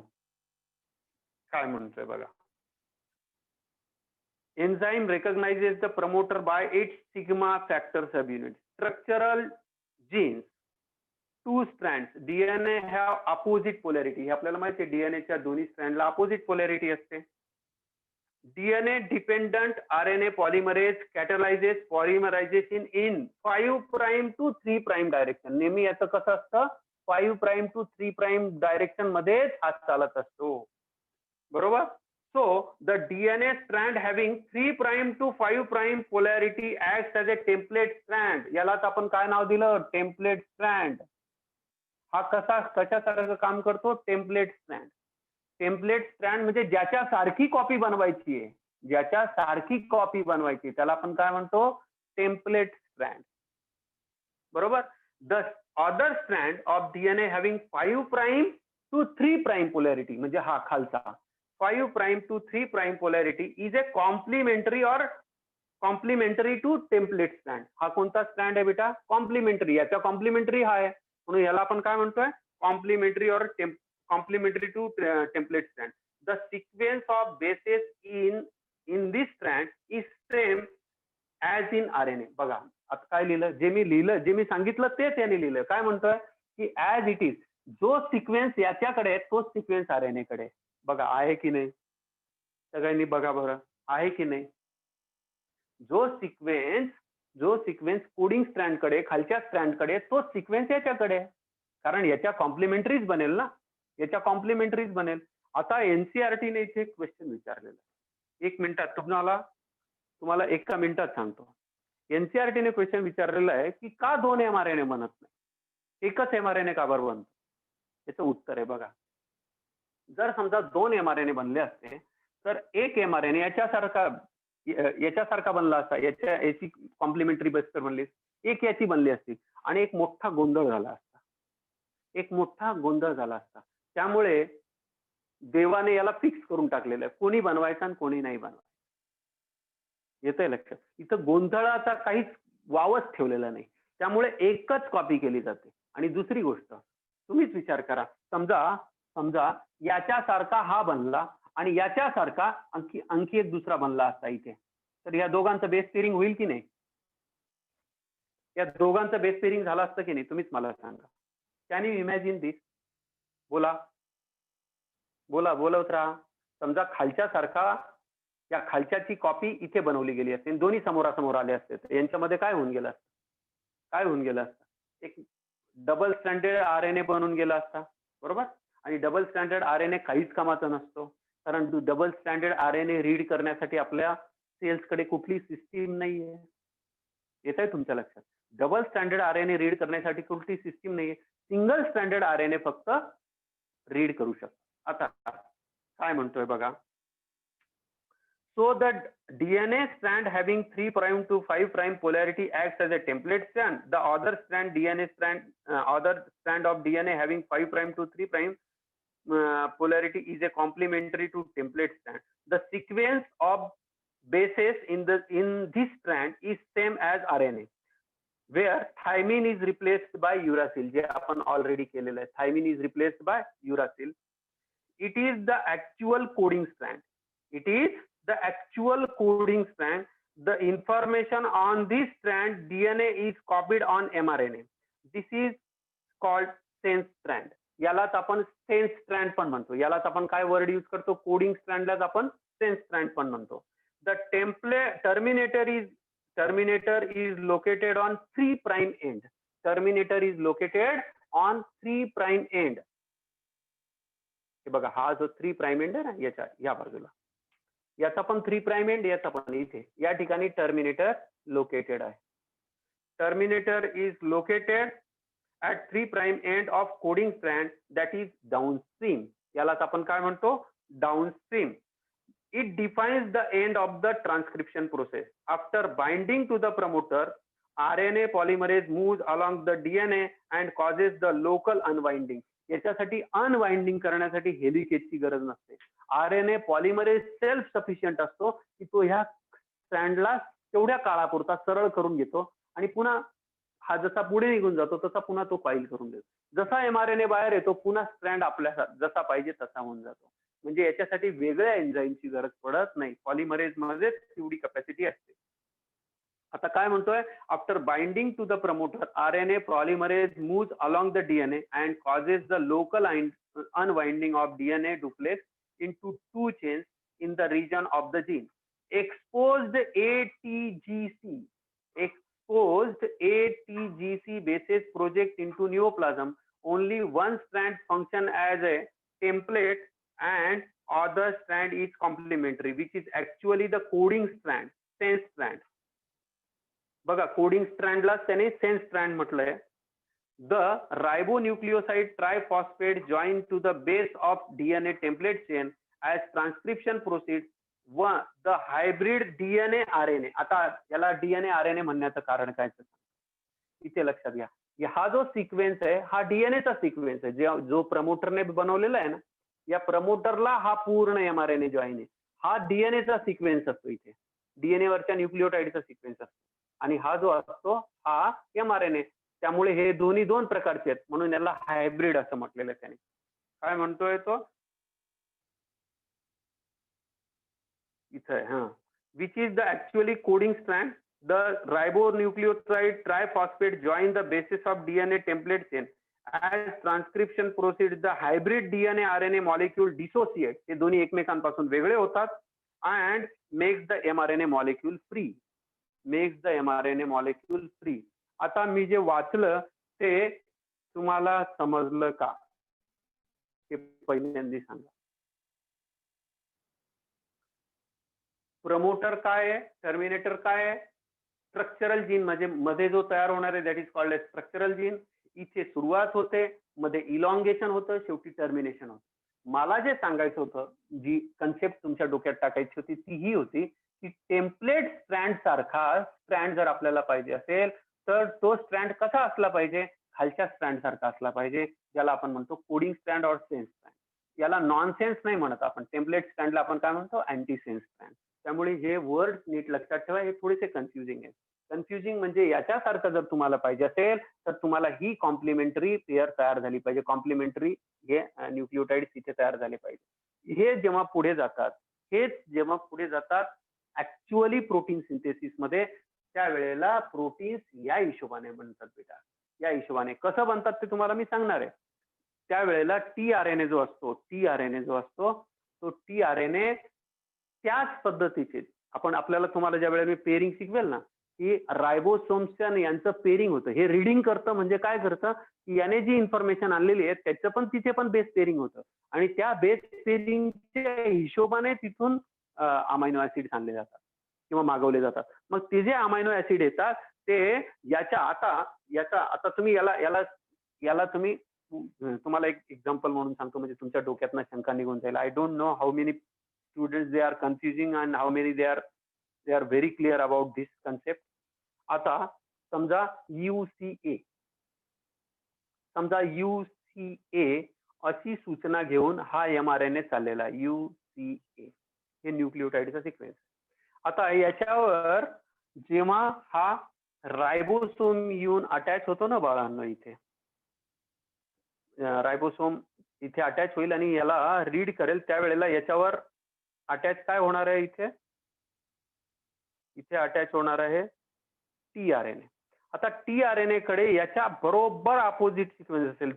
काय म्हणतोय बघा. Enzyme recognises the promoter by its sigma factor subunit. Structural genes 2 strands DNA have opposite polarity. हे आपल्याला माहिती आहे, डीएनएच्या दोन्ही स्ट्रँडला अपोजिट पोलॅरिटी असते. DNA dependent RNA polymerase catalyzes polymerization in 5 prime to 3 prime direction. नेहमी याचं कसं असतं? 5 prime to 3 prime direction मध्येच हा चालत असतो, बरोबर. So the DNA strand having 3 prime to 5 prime polarity acts as a template strand. यालाच आपण काय नाव दिलं? Template strand. हा कशासारखं काम करतो? Template strand. टेम्पलेट स्ट्रँड म्हणजे ज्याच्या सारखी कॉपी बनवायची आहे, ज्याच्या सारखी कॉपी बनवायची त्याला आपण काय म्हणतो? टेम्पलेट स्ट्रँड, बरोबर. The other strand of DNA having 5 prime to 3 prime polarity, म्हणजे हा खालचा 5 prime to 3 prime polarity is a complementary or complementary to template strand. हा कोणता स्ट्रँड आहे बेटा? कॉम्प्लिमेंटरी. याच्या कॉम्प्लिमेंटरी हा आहे, म्हणून याला आपण काय म्हणतोय? Complementary or complementary to template strand. The sequence of bases in this strand is same as in RNA. बघा आता काय लिहिलं, जे मी सांगितलं तेच याने लिहिलं. काय म्हणतोय की ऍज इट इज, जो सिक्वेन्स याच्याकडे तोच सिक्वेन्स आरएनए कडे. बघा आहे की नाही? सगळ्यांनी बघा बरं, आहे की नाही? जो सिक्वेन्स कोडिंग स्ट्रँड कडे, खालच्या स्ट्रँड कडे, तोच सिक्वेन्स याच्याकडे, कारण याच्या कॉम्प्लिमेंटरीज बनेल ना, याच्या कॉम्प्लिमेंटरीज बनेल. आता एनसीआरटीने इथे एक क्वेश्चन विचारलेला, 1 मिनिटात तुम्हाला 1 मिनिटात सांगतो. एनसीआरटीने क्वेश्चन विचारलेला आहे की का 2 एमआरएनए बनत नाही, एकच एमआरएनए का बरं बनतो? याचं उत्तर आहे बघा. जर समजा 2 एमआरएनए बनले असते तर एक एमआरएनए याच्यासारखा बनला असता, याची कॉम्प्लिमेंटरी बेसवर बनली, एक याची बनली असती आणि एक मोठा गोंधळ झाला असता. त्यामुळे देवाने याला फिक्स करून टाकलेलं आहे, कोणी बनवायचं आणि कोणी नाही बनवायचं. येतंय लक्षात? इथं गोंधळाचा काहीच वावच ठेवलेला नाही. त्यामुळे एकच कॉपी केली जाते. आणि दुसरी गोष्ट तुम्हीच विचार करा, समजा याच्यासारखा हा बनला आणि याच्यासारखा आणखी एक दुसरा बनला असता इथे, तर या दोघांचं बेस पेअरिंग होईल की नाही? या दोघांचं बेस पेअरिंग झालं असतं की नाही? तुम्हीच मला सांगा. कॅन यू इमॅजिन दिस? बोलवत राहा. समजा या खालच्याची कॉपी इथे बनवली गेली असते, दोन्ही समोरासमोर आले असते, तर यांच्यामध्ये काय होऊन गेलं असतं? एक डबल स्टँडर्ड आरएनए बनून गेला असता, बरोबर. आणि डबल स्टँडर्ड आरएनए काहीच कामाचा नसतो, कारण डबल स्टँडर्ड आरएनए रीड करण्यासाठी आपल्या सेल्सकडे कुठली सिस्टीम नाहीये. येत आहे तुमच्या लक्षात? डबल स्टँडर्ड आरएनए रीड करण्यासाठी कुठली सिस्टीम नाहीये, सिंगल स्टँडर्ड आरएनए फक्त रीड करू शकतो. आता काय म्हणतोय बघा, so the DNA strand having 3' to 5' polarity acts as a template strand. The other strand of DNA having 5' to 3' polarity is a complementary to template strand. The sequence of bases in this strand is same as RNA, where thymine is replaced by uracil. जे आपण already केलेलं आहे. Thymine is replaced by uracil. It is the actual coding strand. It is the actual coding strand. The information on this strand DNA is copied on mRNA. This is called sense strand. यालाच आपण sense strand पण म्हणतो. यालाच आपण काय word use करतो, coding स्ट्रँडलाच आपण sense strand पण म्हणतो. The terminator is located on 3' end. Terminator is located on 3' end. हे बघा, हा जो 3' एंड आहे ना, याच्या या बाजूला, याचा पण 3' एंड, याचा पण इथे या ठिकाणी टर्मिनेटर लोकेटेड आहे. Terminator is located at 3' end of coding strand that is downstream. यालाच आपण काय म्हणतो, downstream. It defines the end of the transcription process. After binding to the promoter, RNA polymerase moves along the DNA and causes the local unwinding. याच्यासाठी unwinding करण्यासाठी हेलिकेजची गरज नसते. RNA polymerase self sufficient असतो की तो ह्या स्ट्रँडला तेवढ्या काळापुरता सरळ करून घेतो आणि पुन्हा हा जसा पुढे निघून जातो तसा पुन्हा तो फाईल करून देतो. जसा mRNA बाहेर येतो पुन्हा स्ट्रँड आपल्या जसा पाहिजे तसा होऊन जातो. म्हणजे याच्यासाठी वेगळ्या एन्झाईमची गरज पडत नाही. पॉलिमरेज मध्ये तेवढी कॅपॅसिटी असते. आता काय म्हणतोय, after binding to the promoter RNA polymerase moves along the DNA and causes the local unwinding of DNA duplex into 2 chains in the region of the gene. Exposed ATGC bases project into neoplasm. Only one strand function as a template and other strand is complementary, which is actually the coding strand, sense strand. बघा, coding स्ट्रँडला त्याने sense strand म्हटलंय. The ribonucleoside triphosphate join to the base of DNA template chain as transcription proceed the hybrid DNA RNA. आता याला DNA RNA म्हणण्याचं कारण काय इथे लक्षात घ्या. हा जो सिक्वेन्स आहे हा डीएनएचा सिक्वेन्स आहे, जो प्रमोटरने बनवलेला आहे ना, या प्रमोटरला हा पूर्ण mRNA जॉईन आहे. हा डीएनएचा सिक्वेन्स असतो, इथे डीएनए वरच्या न्यूक्लियोटाइडचा सिक्वेन्स असतो आणि हा जो असतो हा mRNA. त्यामुळे हे दोन्ही दोन प्रकारचे आहेत, म्हणून याला हायब्रिड असं म्हटलेलं आहे त्याने. काय म्हणतोय तो इथे, which is the actually coding strand. The ribonucleoside triphosphate join the basis of DNA template chain as transcription proceed the hybrid DNA RNA molecule dissociate. हे दोन्ही एकमेकांपासून वेगळे होतात and makes the mRNA molecule free. आता मी जे वाचलं ते तुम्हाला समजलं का हे पहिल्यांदा सांगा. प्रमोटर काय आहे, टर्मिनेटर काय आहे, स्ट्रक्चरल जीन म्हणजे मध्ये जो तयार होणार आहे that is called as structural gene. इथे सुरुवात होते, मध्ये इलॉंगेशन होतं, शेवटी टर्मिनेशन होतं. मला जे सांगायचं होतं, जी कन्सेप्ट तुमच्या डोक्यात टाकायची होती ती ही होती की टेम्पलेट स्ट्रँड सारखा स्ट्रँड जर आपल्याला पाहिजे असेल तर तो स्ट्रँड कसा असला पाहिजे, खालच्या स्ट्रँड सारखा असला पाहिजे, ज्याला आपण म्हणतो कोडिंग स्ट्रँड और सेन्स स्ट्रँड. याला नॉन सेन्स नाही म्हणत आपण. टेम्पलेट स्ट्रँडला आपण काय म्हणतो, अँटी सेन्स स्ट्रँड. त्यामुळे हे वर्ड नीट लक्षात ठेवा, हे थोडेसे कन्फ्युजिंग आहे. कन्फ्युजिंग म्हणजे याच्यासारखं जर तुम्हाला पाहिजे असेल तर तुम्हाला ही कॉम्प्लिमेंटरी पेअर तयार झाली पाहिजे, कॉम्प्लिमेंटरी हे न्यूक्लियोटाइड तिथे तयार झाले पाहिजे. हे जेव्हा पुढे जातात ऍक्च्युअली प्रोटीन सिंथेसिस मध्ये, त्यावेळेला प्रोटीन्स या हिशोबाने बनतात बेटा. या हिशोबाने कसं बनतात ते तुम्हाला मी सांगणार आहे. त्यावेळेला tRNA जो असतो तो tRNA त्याच पद्धतीचे आपल्याला तुम्हाला ज्या वेळेला मी पेरिंग शिकवेल ना की रायबोसोम्सच्या यांचं पेरिंग होतं. हे रिडिंग करतं म्हणजे काय करतं की याने जी इन्फॉर्मेशन आणलेली आहे त्याचं पण तिथे पण बेस पेरिंग होतं आणि त्या बेस पेरिंगच्या हिशोबाने तिथून अमायनो ऍसिड आणले जातात किंवा मागवले जातात. मग ते जे अमायनो ऍसिड येतात ते याच्या आता तुम्ही याला तुम्ही तुम्हाला एक एक्झाम्पल म्हणून सांगतो, म्हणजे तुमच्या डोक्यातनं शंका निघून जाईल. I don't know how many students they are confusing and how many they are very clear about this concept. आता समजा UCA अशी सूचना घेऊन हा mRNA चाललेला UCA हे न्यूक्लिओटाइडचा सिक्वेन्स. आता याच्यावर जेव्हा हा रायबोसोम येऊन अटॅच होतो ना बाळांनो, इथे रायबोसोम इथे अटॅच होईल आणि याला रीड करेल, त्यावेळेला याच्यावर अटॅच काय होणार आहे, इथे अटॅच होणार आहे tRNA. आता tRNA कडे याच्या बरोबर अपोजिट सिक्वेन्स असेल,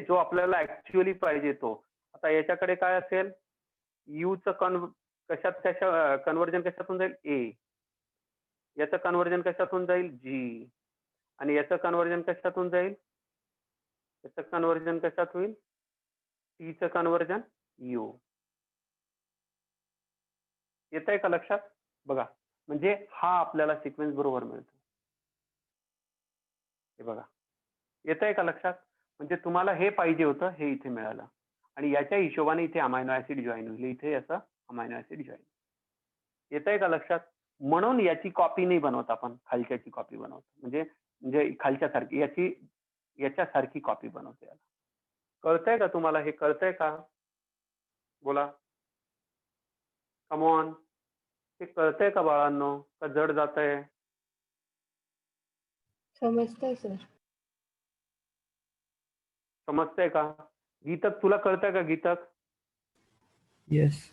जो आपल्याला ऍक्च्युअली पाहिजे तो. आता याच्याकडे काय असेल, यूचं कन्व्हर्जन कशातून जाईल, A. याचं कन्व्हर्जन कशातून जाईल, G. आणि याचं कन्व्हर्जन कशातून जाईल, याचं कन्व्हर्जन कशात होईल, Tचं कन्व्हर्जन U. येत आहे का लक्षात? बघा, म्हणजे हा आपल्याला सिक्वेन्स बरोबर मिळतो. हे बघा, येत आहे का लक्षात? म्हणजे तुम्हाला हे पाहिजे होतं, हे इथे मिळालं आणि याच्या हिशोबाने इथे अमायनो ऍसिड जॉईन होईल, इथे याचा अमायनो ऍसिड जॉईन. येत आहे का लक्षात? म्हणून याची कॉपी नाही बनवत आपण, खालच्याची कॉपी बनवतो. म्हणजे खालच्यासारखी याच्यासारखी कॉपी बनवतो. याला कळतंय का तुम्हाला? हे कळतंय का? बोला, कम ऑन. हे कळतंय का बाळांनो, का जड जात आहे? समजतंय सर. समजतंय का? गीतक, तुला कळतंय का गीतक? येस.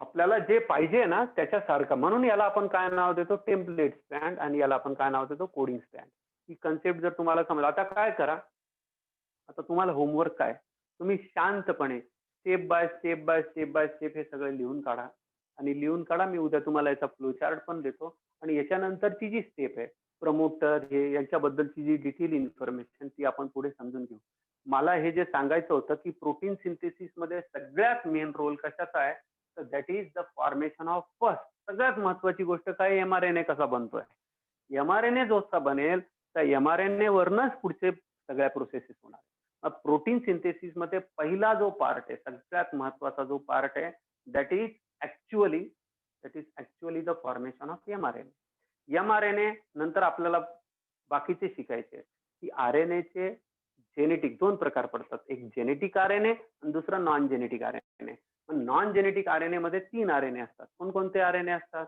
आपल्याला जे पाहिजे ना त्याच्यासारखं, म्हणून याला आपण काय नाव देतो, टेम्पलेट स्टँड, आणि याला आपण काय नाव देतो, कोडिंग स्टँड. ही कन्सेप्ट जर तुम्हाला समजलं, आता काय करा, आता तुम्हाला होमवर्क काय, तुम्ही शांतपणे स्टेप बाय स्टेप हे सगळं लिहून काढा. आणि लिहून काढा, मी उद्या तुम्हाला याचा फ्लो चार्ट पण देतो. आणि याच्यानंतरची जी स्टेप आहे, प्रमोटर हे यांच्याबद्दलची जी डिटेल इन्फॉर्मेशन ती आपण पुढे समजून घेऊ. मला हे जे सांगायचं होतं की प्रोटीन सिंथेसिस मध्ये सगळ्यात मेन रोल कशाचा आहे, तर that is the formation of first. सगळ्यात महत्वाची गोष्ट काय, mRNA कसा बनतोय. mRNA जोसा बनेल तर mRNA वरनच पुढचे सगळ्या प्रोसेसेस होणार. प्रोटीन सिंथेसिस मध्ये पहिला जो पार्ट आहे, सगळ्यात महत्वाचा जो पार्ट आहे, that is actually the formation of mRNA. mRNA नंतर आपल्याला बाकीचे शिकायचे की RNA चे जेनेटिक 2 प्रकार पडतात, एक जेनेटिक RNA आणि दुसरा non genetic RNA. Non genetic RNA मध्ये 3 RNA असतात. कोणकोणते RNA असतात,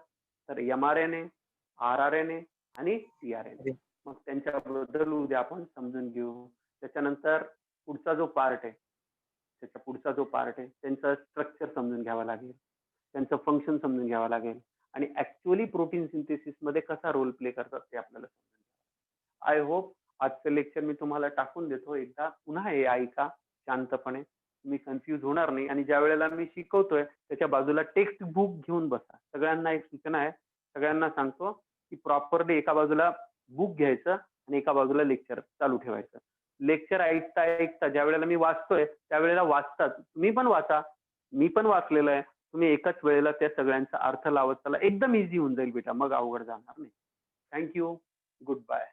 तर mRNA, rRNA आणि tRNA. मग त्यांच्याबद्दल उद्या आपण समजून घेऊ. त्याच्यानंतर पुढचा जो पार्ट आहे, त्यांचं स्ट्रक्चर समजून घ्यावं लागेल, त्यांचं फंक्शन समजून घ्यावं लागेल आणि ऍक्च्युअली प्रोटीन सिंथेसिस मध्ये कसा रोल प्ले करतात ते आपल्याला समजून घ्यावं. आय होप आजचं लेक्चर मी तुम्हाला टाकून देतो, एकदा पुन्हा हे ऐका शांतपणे, तुम्ही कन्फ्यूज होणार नाही. आणि ज्या वेळेला मी शिकवतोय त्याच्या बाजूला टेक्स्ट बुक घेऊन बसा. सगळ्यांना एक सूचना आहे, सगळ्यांना सांगतो की प्रॉपरली एका बाजूला बुक घ्यायचं आणि एका बाजूला लेक्चर चालू ठेवायचं. लेक्चर ऐकता ज्या वेळेला मी वाचतोय त्यावेळेला वाचतात, तुम्ही पण वाचा, मी पण वाचलेलं आहे. तुम्ही एकाच वेळेला त्या सगळ्यांचा अर्थ लावत चला, एकदम इझी होऊन जाईल बेटा, मग अवघड जाणार नाही. Thank you, good bye.